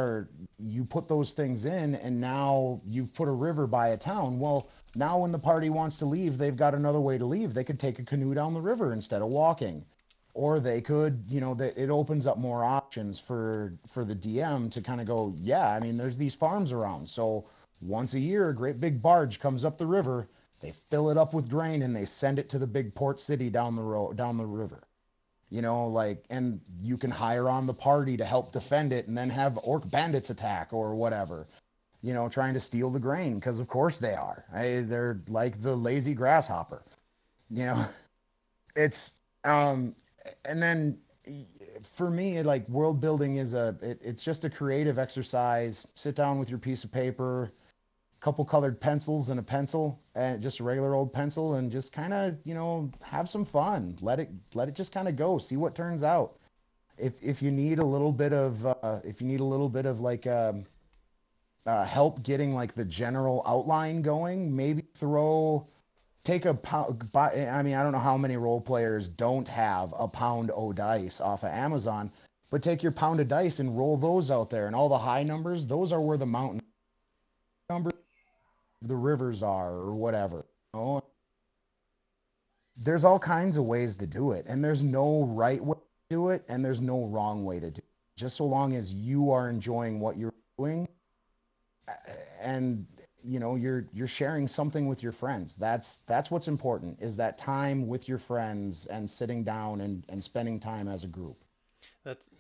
you put those things in, and now you've put a river by a town. Well, now when the party wants to leave, they've got another way to leave. They could take a canoe down the river instead of walking. Or they could, that it opens up more options for the DM to kind of go, yeah, I mean, there's these farms around. So once a year, a great big barge comes up the river. They fill it up with grain and they send it to the big port city down the road, down the river. Like, and you can hire on the party to help defend it and then have orc bandits attack or whatever, trying to steal the grain because of course they are. They're like the lazy grasshopper. You know, it's and then for me, like world building is it's just a creative exercise. Sit down with your piece of paper, couple colored pencils and a pencil, and just a regular old pencil, and just kind of have some fun. Let it just kind of go. See what turns out. If you need a little bit of like help getting like the general outline going, maybe take a pound. I mean, I don't know how many role players don't have a pound o dice off of Amazon, but take your pound of dice and roll those out there, and all the high numbers, those are where the mountain numbers, the rivers are, or whatever. There's all kinds of ways to do it, and there's no right way to do it, and there's no wrong way to do it. Just so long as you are enjoying what you're doing, and you're sharing something with your friends. That's what's important, is that time with your friends and sitting down and spending time as a group.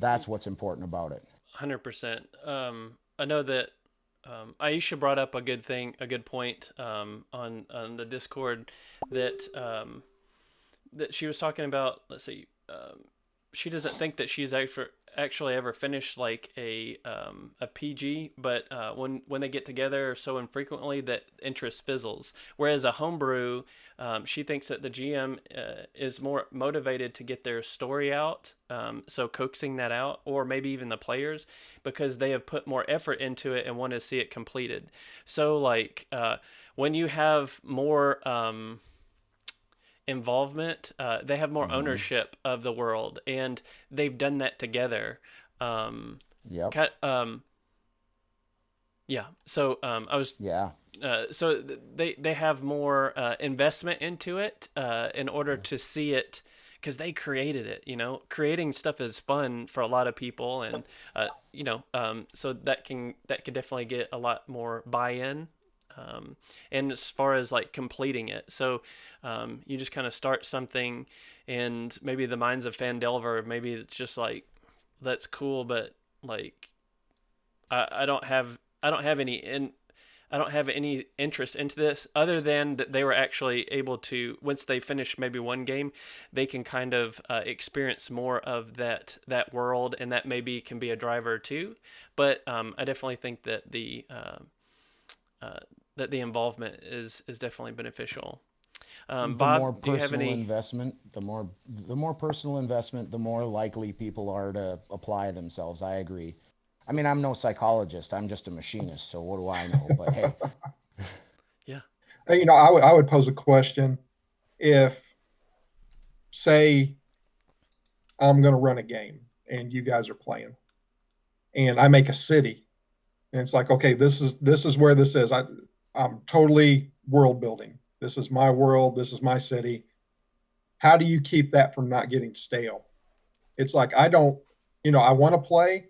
That's what's important about it. 100%. I know that Aisha brought up a good point on the Discord that that she was talking about. Let's see, she doesn't think that she's actually ever finished like a PG, but when they get together so infrequently that interest fizzles. Whereas a homebrew, she thinks that the GM is more motivated to get their story out, so coaxing that out, or maybe even the players, because they have put more effort into it and want to see it completed. So like when you have more involvement, they have more ownership of the world, and they've done that together. Yep. Yeah. So I was. Yeah. So they have more investment into it in order to see it, because they created it. Creating stuff is fun for a lot of people, and so that can definitely get a lot more buy-in. And as far as like completing it, so you just kind of start something, and maybe the minds of Fandelver, maybe it's just like, that's cool, but like I don't have any interest into this, other than that they were actually able to, once they finish maybe one game, they can kind of experience more of that world, and that maybe can be a driver too. But I definitely think that the involvement is definitely beneficial. Bob, do you have any? The more personal investment, the more likely people are to apply themselves. I agree. I mean, I'm no psychologist. I'm just a machinist. So what do I know? But hey. Yeah. Hey, I would pose a question. If, say, I'm going to run a game and you guys are playing, and I make a city, and it's like, okay, this is where this is. I'm totally world building. This is my world. This is my city. How do you keep that from not getting stale? It's like, I want to play,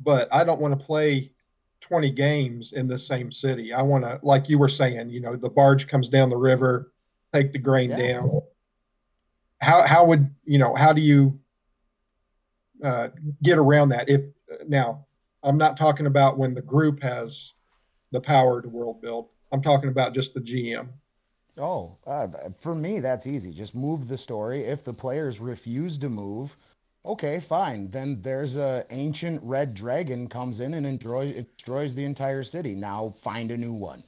but I don't want to play 20 games in the same city. I want to, like you were saying, the barge comes down the river, take the grain down. How do you get around that? Now, I'm not talking about when the group has the power to world build. I'm talking about just the GM. Oh, for me, that's easy. Just move the story. If the players refuse to move, okay, fine. Then there's a ancient red dragon comes in and destroys the entire city. Now find a new one.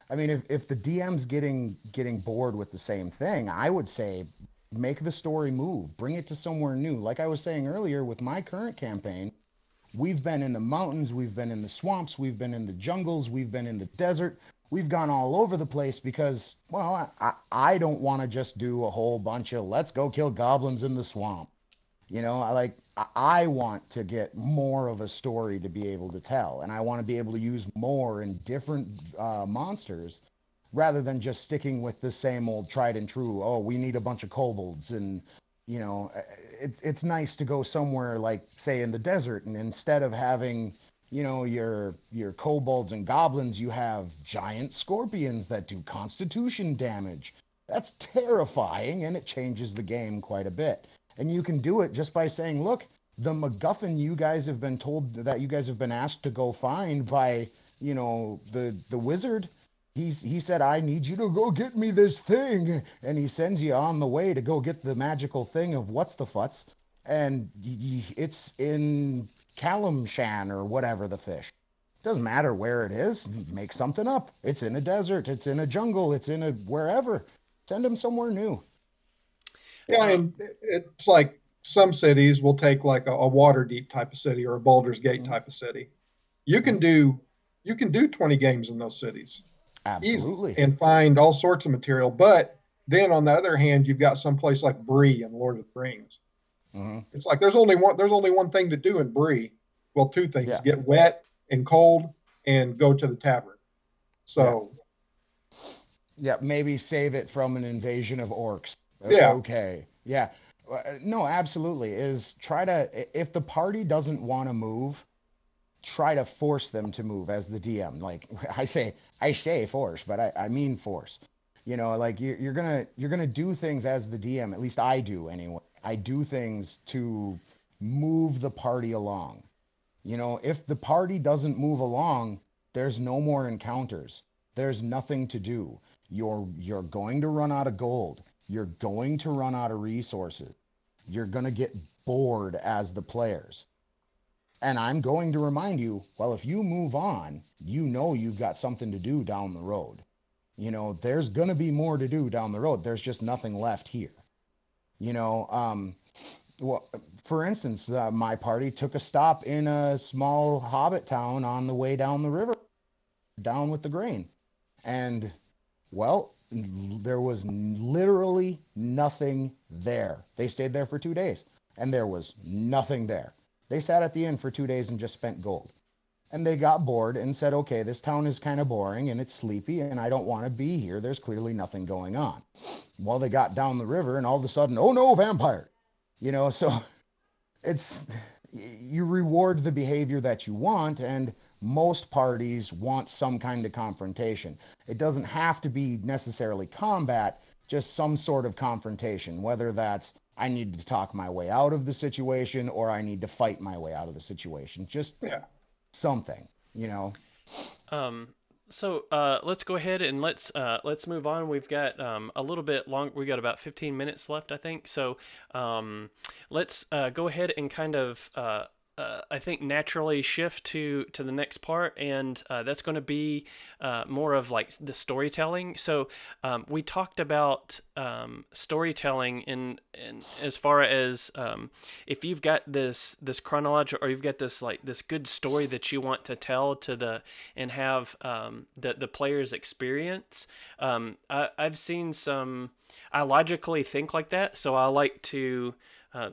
I mean, if the DM's getting bored with the same thing, I would say make the story move. Bring it to somewhere new. Like I was saying earlier, with my current campaign, we've been in the mountains, we've been in the swamps, we've been in the jungles, we've been in the desert. We've gone all over the place because, well, I don't want to just do a whole bunch of let's go kill goblins in the swamp. I want to get more of a story to be able to tell, and I want to be able to use more and different monsters, rather than just sticking with the same old tried and true. Oh, we need a bunch of kobolds and You know, it's nice to go somewhere like, say, in the desert, and instead of having, you know, your kobolds and goblins, you have giant scorpions that do constitution damage. That's terrifying, and it changes the game quite a bit. And you can do it just by saying, look, the MacGuffin you guys have been told, that you guys have been asked to go find by, you know, the wizard. He said, I need you to go get me this thing. And he sends you on the way to go get the magical thing of what's the futz. And it's in Kalimshan or whatever the fish. Doesn't matter where it is. Make something up. It's in a desert. It's in a jungle. It's in a wherever. Send them somewhere new. Yeah, and it's like some cities will take like a Waterdeep type of city or a Baldur's Gate type of city. You can do 20 games in those cities easy Absolutely. and find all sorts of material. But then on the other hand, you've got some place like Bree and Lord of the Rings. Hmm. It's like there's only one thing to do in Bree. Well, two things: Yeah. get wet and cold, and go to the tavern. Yeah. So Yeah, maybe save it from an invasion of orcs. yeah, Okay. Yeah. No, absolutely. Is try to, if the party doesn't want to move, try to force them to move as the DM. Like I say force, but I mean force. You know, like you're gonna do things as the DM. At least I do anyway. I do things to move the party along. You know, if the party doesn't move along, there's no more encounters. There's nothing to do. You're going to run out of gold. You're going to run out of resources. You're going to get bored as the players. And I'm going to remind you, well, if you move on, you know you've got something to do down the road. You know, there's going to be more to do down the road. There's just nothing left here. You know, well, for instance, my party took a stop in a small hobbit town on the way down the river, down with the grain. And, well, there was literally nothing there. They stayed there for 2 days, and there was nothing there. They sat at the inn for 2 days and just spent gold. And they got bored and said, okay, this town is kind of boring and it's sleepy and I don't want to be here. There's clearly nothing going on. Well, they got down the river and all of a sudden, oh no, vampire. You know, so it's, you reward the behavior that you want, and most parties want some kind of confrontation. It doesn't have to be necessarily combat, just some sort of confrontation, whether that's I need to talk my way out of the situation or I need to fight my way out of the situation. Just yeah. something, you know. So let's go ahead and let's move on. We've got a little bit long. We got about 15 minutes left, I think. So let's go ahead and kind of I think naturally shift to the next part, and that's going to be more of like the storytelling. So we talked about storytelling in as far as if you've got this chronological, or you've got this like this good story that you want to tell to and have the players experience. I've seen some. I logically think like that, so I like to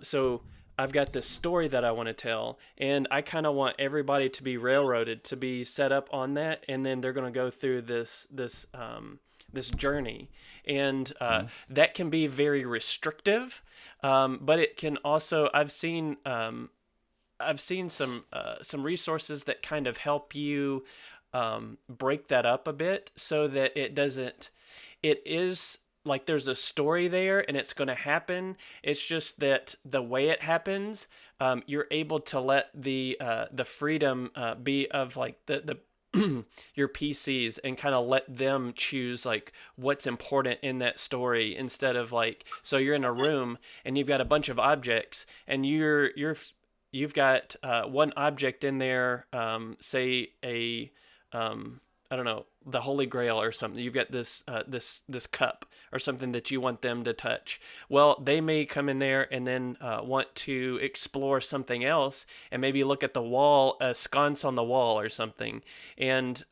so. I've got this story that I want to tell, and I kind of want everybody to be railroaded, to be set up on that, and then they're going to go through this journey, and that can be very restrictive, but it can also I've seen some resources that kind of help you break that up a bit so that it is like there's a story there and it's going to happen. It's just that the way it happens, you're able to let the freedom be of like the your PCs, and kind of let them choose like what's important in that story, instead of like, so you're in a room and you've got a bunch of objects and you've got one object in there, say a I don't know, the Holy Grail or something. You've got this cup or something that you want them to touch. Well, they may come in there and then want to explore something else, and maybe look at the wall, a sconce on the wall or something. And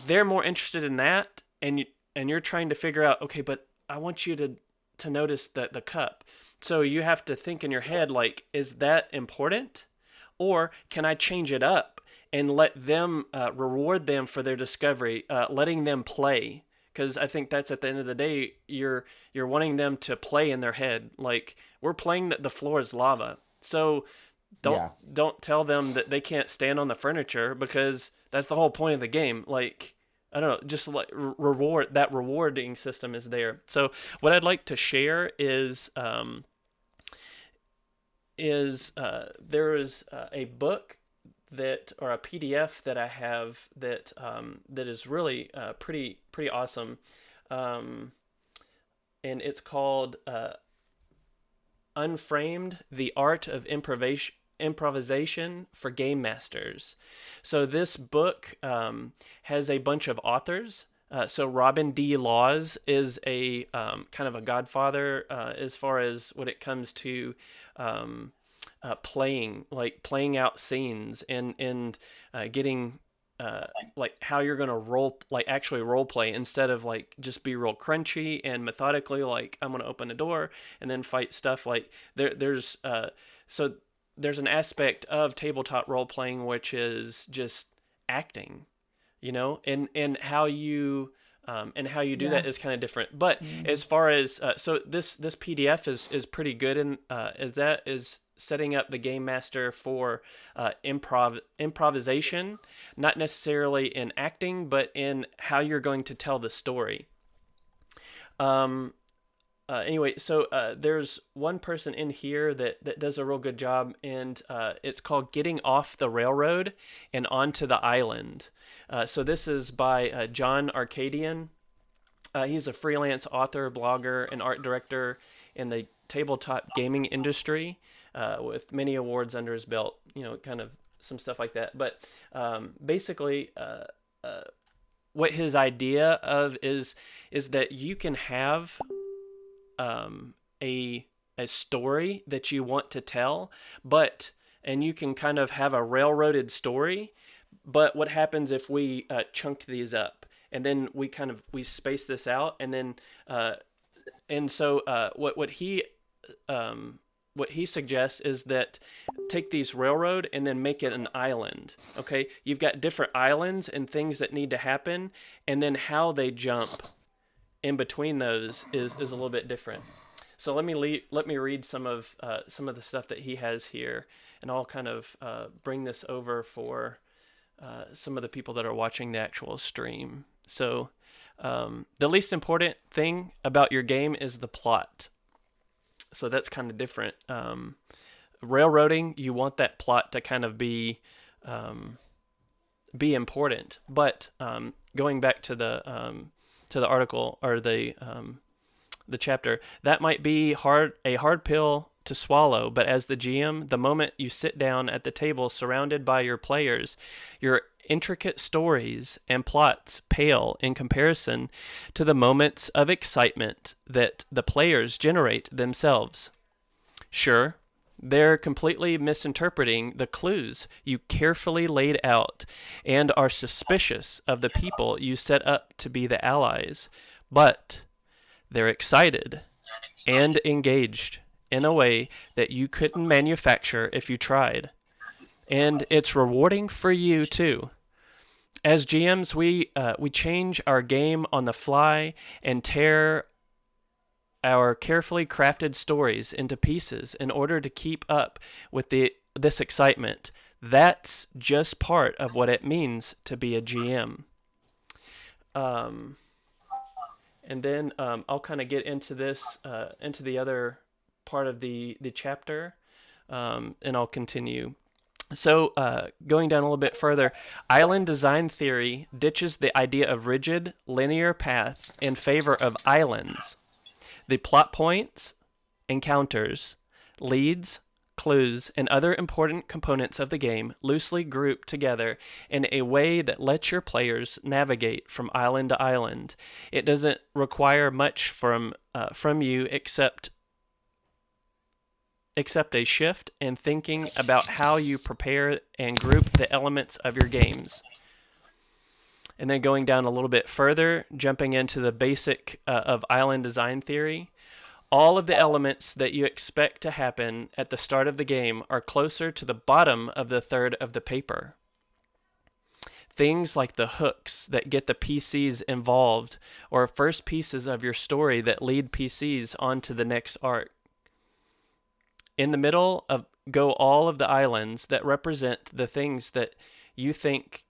they're more interested in that, and you're trying to figure out, okay, but I want you to notice the cup. So you have to think in your head, like, is that important, or can I change it up and let them reward them for their discovery, letting them play, because I think that's at the end of the day, you're wanting them to play in their head. Like, we're playing that the floor is lava, so don't tell them that they can't stand on the furniture, because that's the whole point of the game. Like, I don't know, just like rewarding system is there. So what I'd like to share is there is a book or a PDF that I have that is really pretty awesome, and it's called Unframed: The Art of Improvisation for Game Masters. So this book has a bunch of authors. So Robin D. Laws is a kind of a godfather as far as when it comes to playing out scenes and getting like how you're gonna actually role play, instead of like just be real crunchy and methodically, like I'm gonna open a door and then fight stuff. Like there's an aspect of tabletop role playing which is just acting, and how you do that is kind of different. But as far as so this PDF is pretty good, and as that is setting up the game master for improvisation, not necessarily in acting, but in how you're going to tell the story. Anyway, so there's one person in here that does a real good job, and it's called Getting Off the Railroad and Onto the Island. So this is by John Arcadian. He's a freelance author, blogger, and art director in the tabletop gaming industry, with many awards under his belt, kind of some stuff like that. But basically, what his idea of is that you can have a story that you want to tell, and you can kind of have a railroaded story. But what happens if we chunk these up, and then we space this out, and then what he suggests is that take these railroad and then make it an island. Okay, you've got different islands and things that need to happen, and then how they jump in between those is a little bit different. So let me read some of the stuff that he has here, and I'll kind of bring this over for some of the people that are watching the actual stream. So the least important thing about your game is the plot. So that's kind of different. Railroading, you want that plot to kind of be important. But going back to the article or the chapter, that might be a hard pill to swallow. But as the GM, the moment you sit down at the table surrounded by your players, your intricate stories and plots pale in comparison to the moments of excitement that the players generate themselves. Sure, they're completely misinterpreting the clues you carefully laid out and are suspicious of the people you set up to be the allies, but they're excited and engaged in a way that you couldn't manufacture if you tried. And it's rewarding for you too. As GMs, we change our game on the fly and tear our carefully crafted stories into pieces in order to keep up with this excitement. That's just part of what it means to be a GM. And then I'll kind of get into this, into the other part of the chapter, and I'll continue. So going down a little bit further, island design theory ditches the idea of rigid, linear path in favor of islands. The plot points, encounters, leads, clues, and other important components of the game loosely grouped together in a way that lets your players navigate from island to island. It doesn't require much from you except a shift in thinking about how you prepare and group the elements of your games. And then going down a little bit further, jumping into the basic of island design theory, all of the elements that you expect to happen at the start of the game are closer to the bottom of the third of the paper. things like the hooks that get the PCs involved, or first pieces of your story that lead PCs onto the next arc. In the middle of go all of the islands that represent the things that you think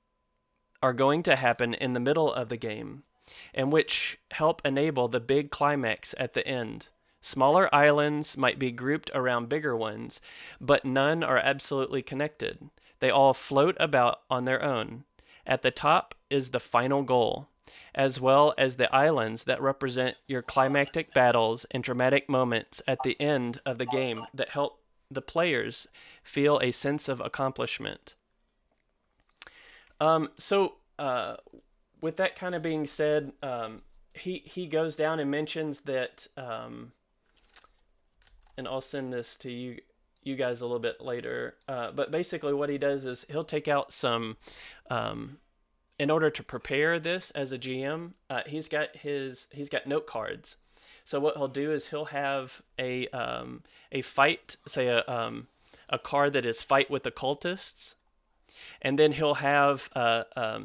are going to happen in the middle of the game, and which help enable the big climax at the end. Smaller islands might be grouped around bigger ones, but none are absolutely connected. They all float about on their own. At the top is the final goal, as well as the islands that represent your climactic battles and dramatic moments at the end of the game that help the players feel a sense of accomplishment. With that kind of being said, he goes down and mentions that, and I'll send this to you guys a little bit later. But basically, what he does is he'll take out some, in order to prepare this as a GM. He's got note cards. So what he'll do is he'll have a fight, say a card that is fight with the cultists. And then he'll have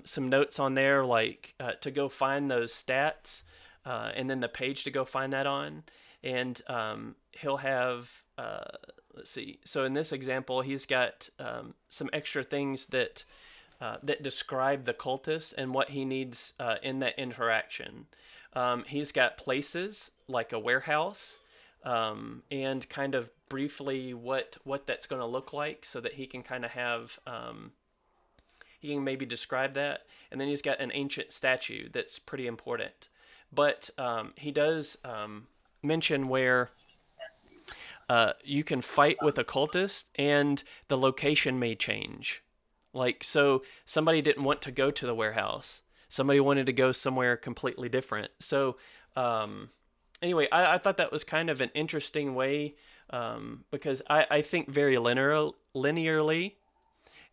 some notes on there, like to go find those stats, and then the page to go find that on. And he'll have, let's see. So in this example, he's got some extra things that describe the cultist and what he needs in that interaction. He's got places like a warehouse, and kind of briefly what that's going to look like, so that he can kind of have. He can maybe describe that. And then he's got an ancient statue that's pretty important. But he does mention where you can fight with a cultist and the location may change. Like, so somebody didn't want to go to the warehouse. Somebody wanted to go somewhere completely different. So anyway, I thought that was kind of an interesting way, because I think very linearly.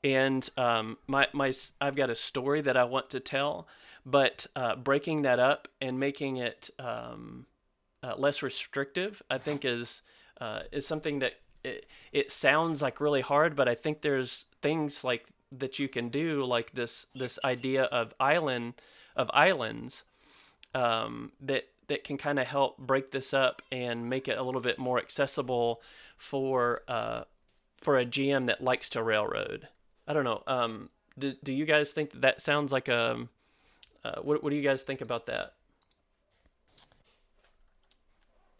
And I've got a story that I want to tell, but breaking that up and making it less restrictive, I think is something that it sounds like really hard, but I think there's things like that you can do, like this idea of islands, that can kind of help break this up and make it a little bit more accessible for a GM that likes to railroad. I don't know. Do you guys think that sounds like a? What do you guys think about that?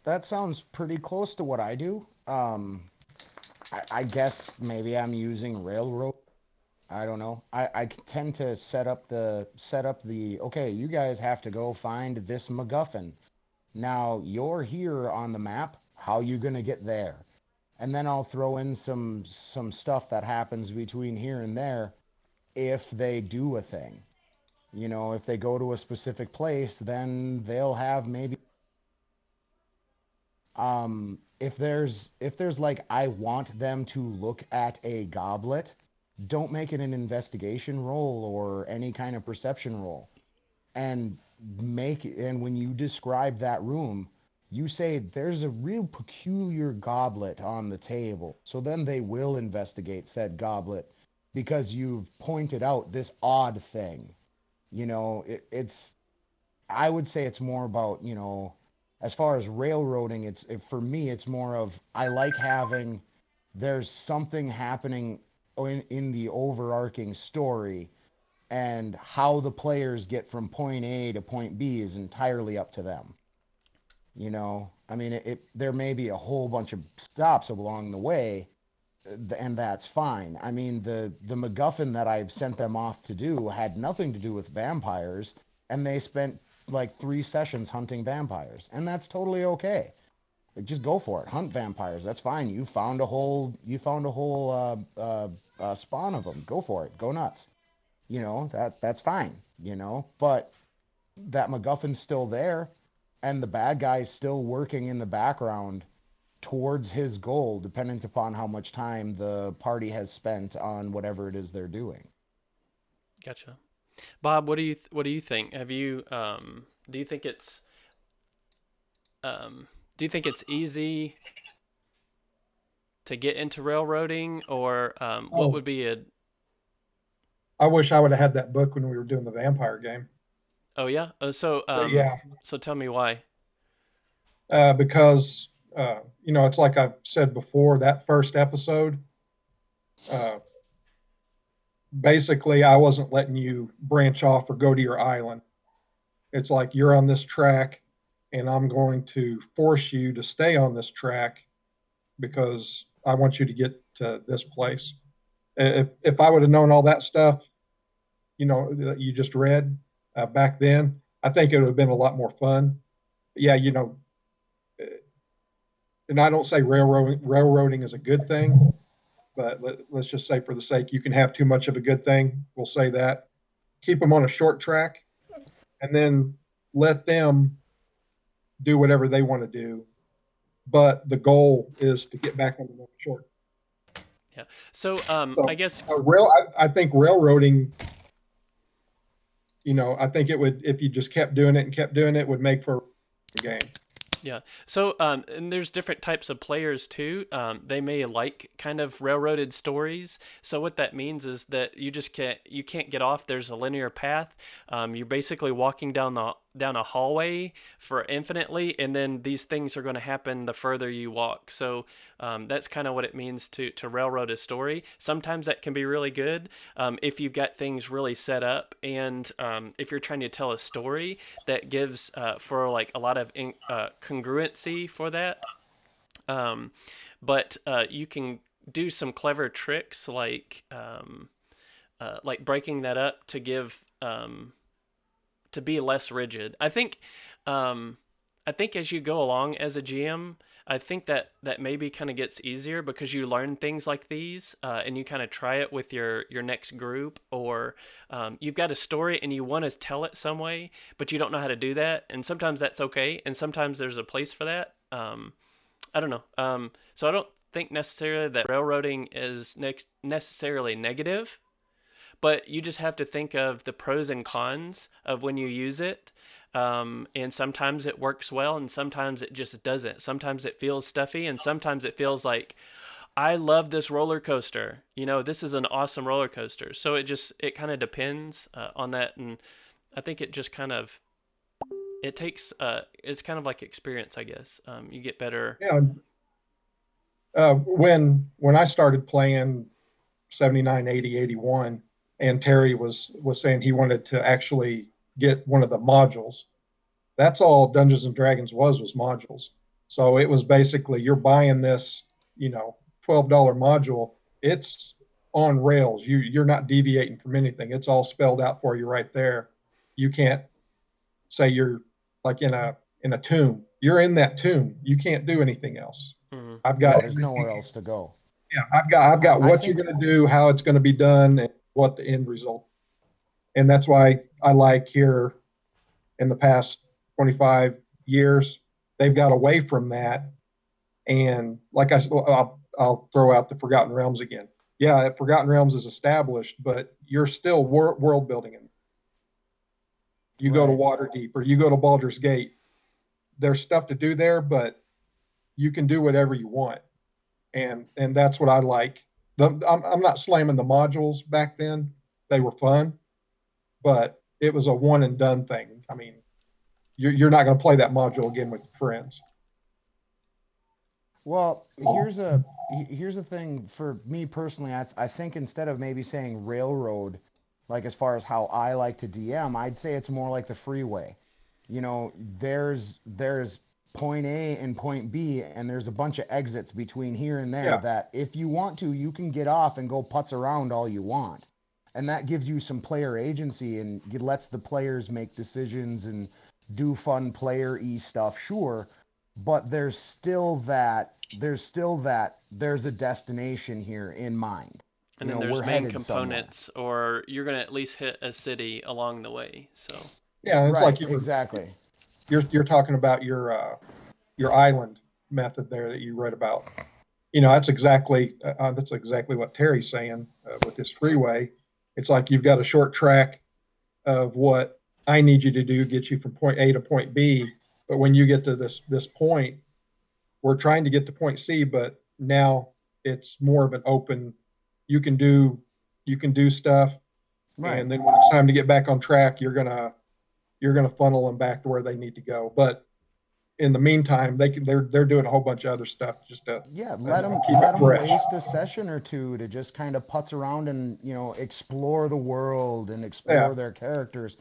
That sounds pretty close to what I do. I guess maybe I'm using railroad. I don't know. I tend to set up the okay, you guys have to go find this MacGuffin. Now you're here on the map. How you gonna get there? And then I'll throw in some stuff that happens between here and there if they do a thing. You know, if they go to a specific place, then they'll have maybe if there's like I want them to look at a goblet, don't make it an investigation roll or any kind of perception roll. And when you describe that room, you say there's a real peculiar goblet on the table. So then they will investigate said goblet because you've pointed out this odd thing. You know, I would say it's more about, you know, as far as railroading, for me, it's more of, I like having, there's something happening in the overarching story, and how the players get from point A to point B is entirely up to them. You know, I mean, there may be a whole bunch of stops along the way, and that's fine. I mean, the MacGuffin that I've sent them off to do had nothing to do with vampires, and they spent like 3 sessions hunting vampires, and that's totally okay. Like, just go for it. Hunt vampires. That's fine. You found a whole spawn of them. Go for it. Go nuts. You know, that's fine. You know, but that MacGuffin's still there. And the bad guy's still working in the background towards his goal, dependent upon how much time the party has spent on whatever it is they're doing. Gotcha. Bob, what do you think? Have you do you think it's easy to get into railroading, or what would be a? I wish I would have had that book when we were doing the vampire game. Oh yeah. But yeah, So tell me why. because it's like I've said before. That first episode, uh, basically, I wasn't letting you branch off or go to your island. It's like you're on this track, and I'm going to force you to stay on this track because I want you to get to this place. If I would have known all that stuff, that you just read back then, I think it would have been a lot more fun. Yeah, and I don't say railroading is a good thing, but let's just say for the sake, you can have too much of a good thing. We'll say that. Keep them on a short track, and then let them do whatever they want to do. But the goal is to get back on the short. Yeah. So So I guess I think railroading. I think it would, if you just kept doing it and kept doing it, would make for a game. yeah. So and there's different types of players too. They may like kind of railroaded stories. So what that means is that you can't get off. There's a linear path. You're basically walking down a hallway for infinitely, and then these things are going to happen the further you walk. So that's kind of what it means to railroad a story. Sometimes that can be really good if you've got things really set up, and if you're trying to tell a story that gives for like a lot of congruency for that. But you can do some clever tricks like breaking that up to give to be less rigid. I think as you go along as a GM, I think that maybe kind of gets easier because you learn things like these and you kind of try it with your next group, or you've got a story and you want to tell it some way, but you don't know how to do that. And sometimes that's okay. And sometimes there's a place for that. I don't know. So I don't think necessarily that railroading is necessarily negative, but you just have to think of the pros and cons of when you use it. And sometimes it works well and sometimes it just doesn't. Sometimes it feels stuffy and sometimes it feels like, I love this roller coaster. This is an awesome roller coaster. So it kind of depends on that. And I think it just kind of, it takes, it's kind of like experience, I guess. You get better. Yeah. When I started playing 79, 80, 81, and Terry was saying he wanted to actually get one of the modules. That's all Dungeons and Dragons was modules. So it was basically you're buying this, $12 module. It's on rails. You're not deviating from anything. It's all spelled out for you right there. You can't say you're like in a tomb. You're in that tomb. You can't do anything else. Mm-hmm. I've got there's nowhere else to go. Yeah, I've got what you're going to do, how it's going to be done, and what the end result. And that's why I like here in the past 25 years, they've got away from that. And like I'll throw out the Forgotten Realms again. Yeah, Forgotten Realms is established, but you're still world building it. You go to Waterdeep or you go to Baldur's Gate. There's stuff to do there, but you can do whatever you want. And that's what I like. I'm not slamming the modules back then. They were fun, but it was a one and done thing. I mean, you're not going to play that module again with friends. Well, here's a thing for me personally. I think instead of maybe saying railroad, like as far as how I like to DM, I'd say it's more like the freeway. There's point A and point B, and there's a bunch of exits between here and there that if you want to, you can get off and go putz around all you want. And that gives you some player agency and it lets the players make decisions and do fun player-y stuff, sure. But there's a destination here in mind. And then there's main components, or you're going to at least hit a city along the way. So yeah, it's like exactly. You're talking about your island method there that you read about. That's exactly what Terry's saying with this freeway. It's like you've got a short track of what I need you to do, get you from point A to point B. But when you get to this point, we're trying to get to point C, but now it's more of an open. You can do stuff. Right. And then when it's time to get back on track, you're gonna funnel them back to where they need to go. But in the meantime, they're doing a whole bunch of other stuff just to Yeah, let them keep it fresh. waste a session or two to just kind of putz around and, explore the world and explore Yeah, their characters.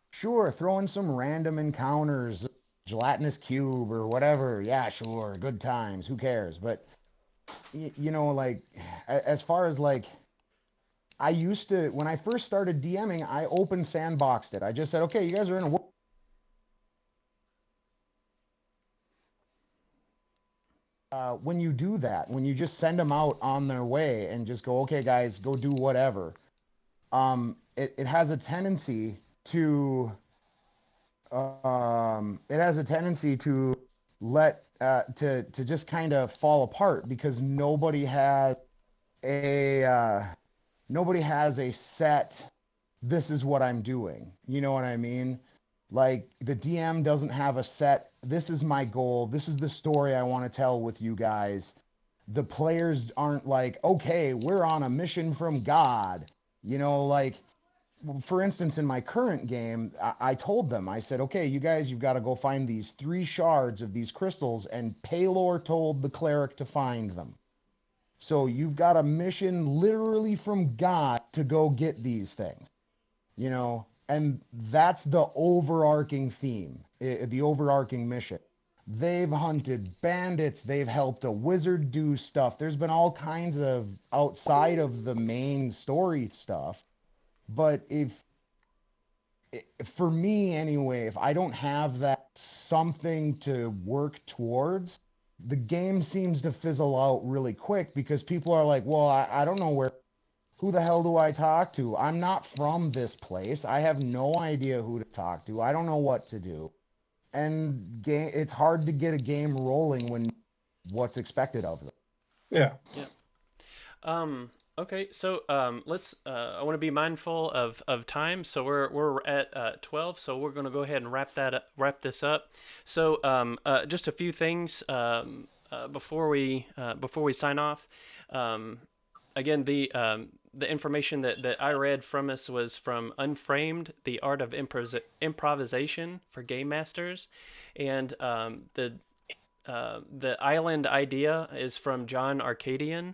Sure, throw in some random encounters, gelatinous cube or whatever. Yeah, sure, good times. Who cares? But like as far as like I used to when I first started DMing, I open sandboxed it. I just said, okay, you guys are in a world. When you do that, when you just send them out on their way and just go, okay, guys, go do whatever, it has a tendency to let to just kind of fall apart because nobody has a set, this is what I'm doing. You know what I mean? Like the DM doesn't have a set, this is my goal, this is the story I want to tell with you guys. The players aren't like, okay, we're on a mission from God. Like for instance, in my current game, I told them, I said, okay, you guys, you've got to go find these 3 shards of these crystals, and Paylor told the cleric to find them. So you've got a mission literally from God to go get these things, and that's the overarching theme, the overarching mission. They've hunted bandits, they've helped a wizard do stuff. There's been all kinds of outside of the main story stuff. But for me anyway, if I don't have that something to work towards, the game seems to fizzle out really quick because people are like, well, I don't know who the hell do I talk to? I'm not from this place. I have no idea who to talk to. I don't know what to do. And it's hard to get a game rolling when what's expected of them. yeah. Okay, so let's. I want to be mindful of time. So we're at 12. So we're going to go ahead and wrap this up. So just a few things before we sign off. Again, the information that I read from us was from Unframed: The Art of Improvisation for Game Masters, and the island idea is from John Arcadian.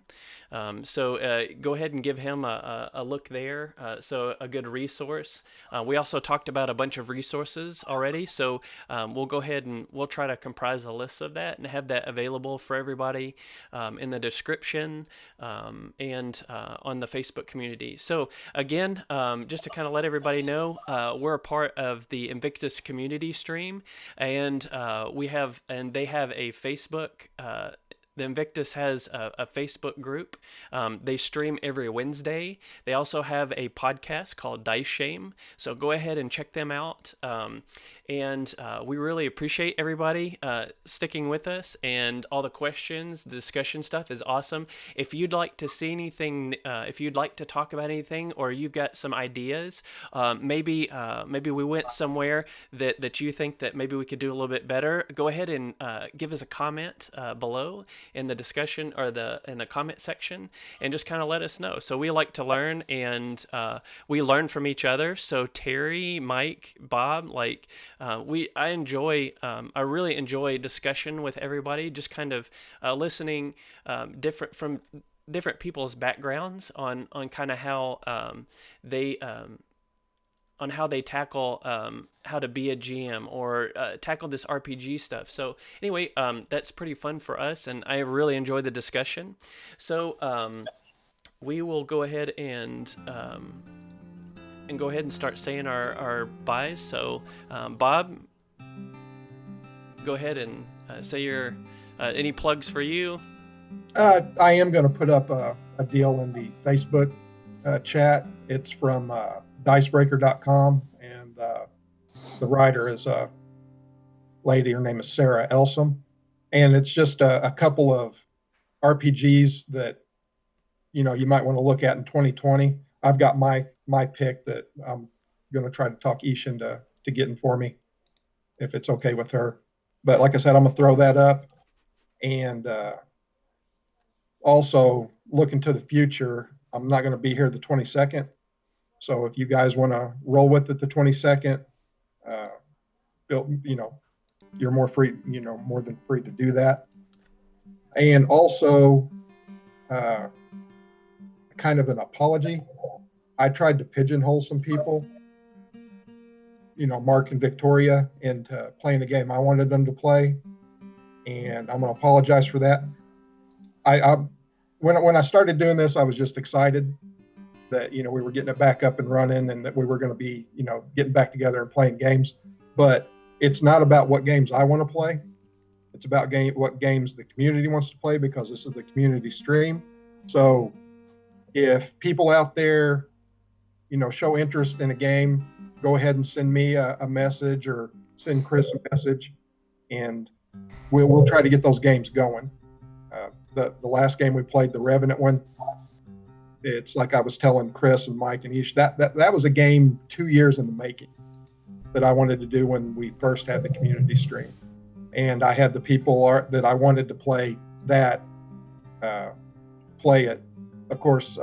So go ahead and give him a look there. So a good resource. We also talked about a bunch of resources already. So we'll go ahead and we'll try to comprise a list of that and have that available for everybody in the description and on the Facebook community. So again, just to kind of let everybody know, we're a part of the INVICTUS Community Stream, and they have a Facebook. The INVICTUS has a Facebook group. They stream every Wednesday. They also have a podcast called Dice Shame. So go ahead and check them out. And we really appreciate everybody sticking with us and all the questions. The discussion stuff is awesome. If you'd like to see anything, if you'd like to talk about anything, or you've got some ideas, maybe we went somewhere that you think that maybe we could do a little bit better, go ahead and give us a comment below in the discussion or in the comment section, and just kind of let us know. So we like to learn, and we learn from each other. So Terry, Mike, Bob, I really enjoy discussion with everybody, just kind of listening from different people's backgrounds on kind of how they tackle how to be a GM or tackle this RPG stuff. So anyway, that's pretty fun for us, and I really enjoy the discussion. So we will go ahead and go ahead and start saying our byes. So Bob, go ahead and say your any plugs for you. I am going to put up a deal in the Facebook chat. It's from dicebreaker.com, and the writer is a lady. Her name is Sarah Elsom, and it's just a couple of RPGs that you might want to look at in 2020. I've got my pick that I'm going to try to talk Ish into getting for me, if it's okay with her. But like I said, I'm going to throw that up, and also looking to the future. I'm not going to be here the 22nd, So if you guys want to roll with it the 22nd, you're more free, more than free to do that. And also, kind of an apology. I tried to pigeonhole some people, Mark and Victoria, into playing the game I wanted them to play, and I'm going to apologize for that. When I started doing this, I was just excited that we were getting it back up and running, and that we were going to be getting back together and playing games. But it's not about what games I want to play. It's about what games the community wants to play, because this is the community stream. So if people out there, show interest in a game, go ahead and send me a message, or send Chris a message, and we'll try to get those games going. The last game we played, the Revenant one, it's like I was telling Chris and Mike and Ish, that was a game 2 years in the making that I wanted to do when we first had the community stream. And I had the people that I wanted to play that, play it. Of course,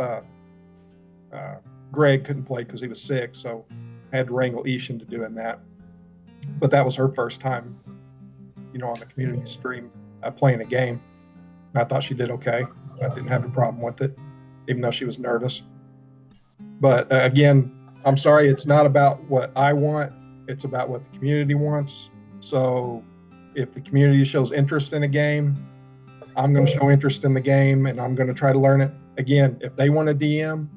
Greg couldn't play because he was sick, so I had to wrangle Ish into doing that. But that was her first time, on the community stream, playing a game. And I thought she did okay. I didn't have a problem with it, even though she was nervous. But again, I'm sorry, it's not about what I want. It's about what the community wants. So if the community shows interest in a game, I'm going to show interest in the game, and I'm going to try to learn it. Again, if they want a DM,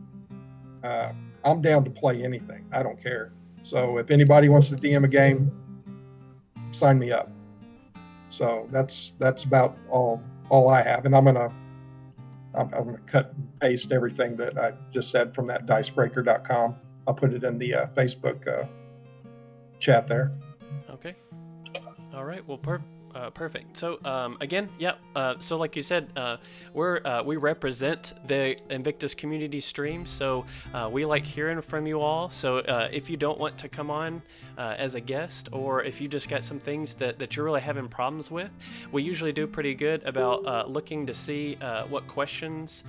I'm down to play anything. I don't care. So if anybody wants to DM a game, sign me up. So that's about all I have. And I'm gonna cut and paste everything that I just said from that dicebreaker.com. I'll put it in the Facebook chat there. Okay. All right. Well, perfect. So again, yeah. So like you said, we represent the Invictus community stream. So we like hearing from you all. So if you don't want to come on as a guest, or if you just got some things that you're really having problems with, we usually do pretty good about looking to see what questions,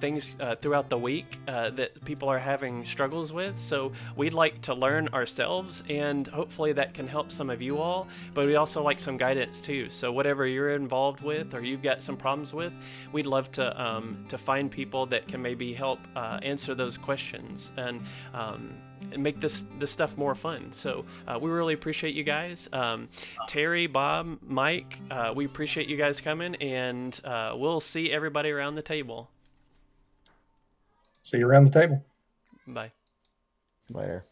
things throughout the week that people are having struggles with. So we'd like to learn ourselves, and hopefully that can help some of you all. But we also like some guidance too. So whatever you're involved with, or you've got some problems with, we'd love to find people that can maybe help answer those questions and make this stuff more fun. So we really appreciate you guys. Terry, Bob, Mike, we appreciate you guys coming, and we'll see everybody around the table. See you around the table. Bye. Later.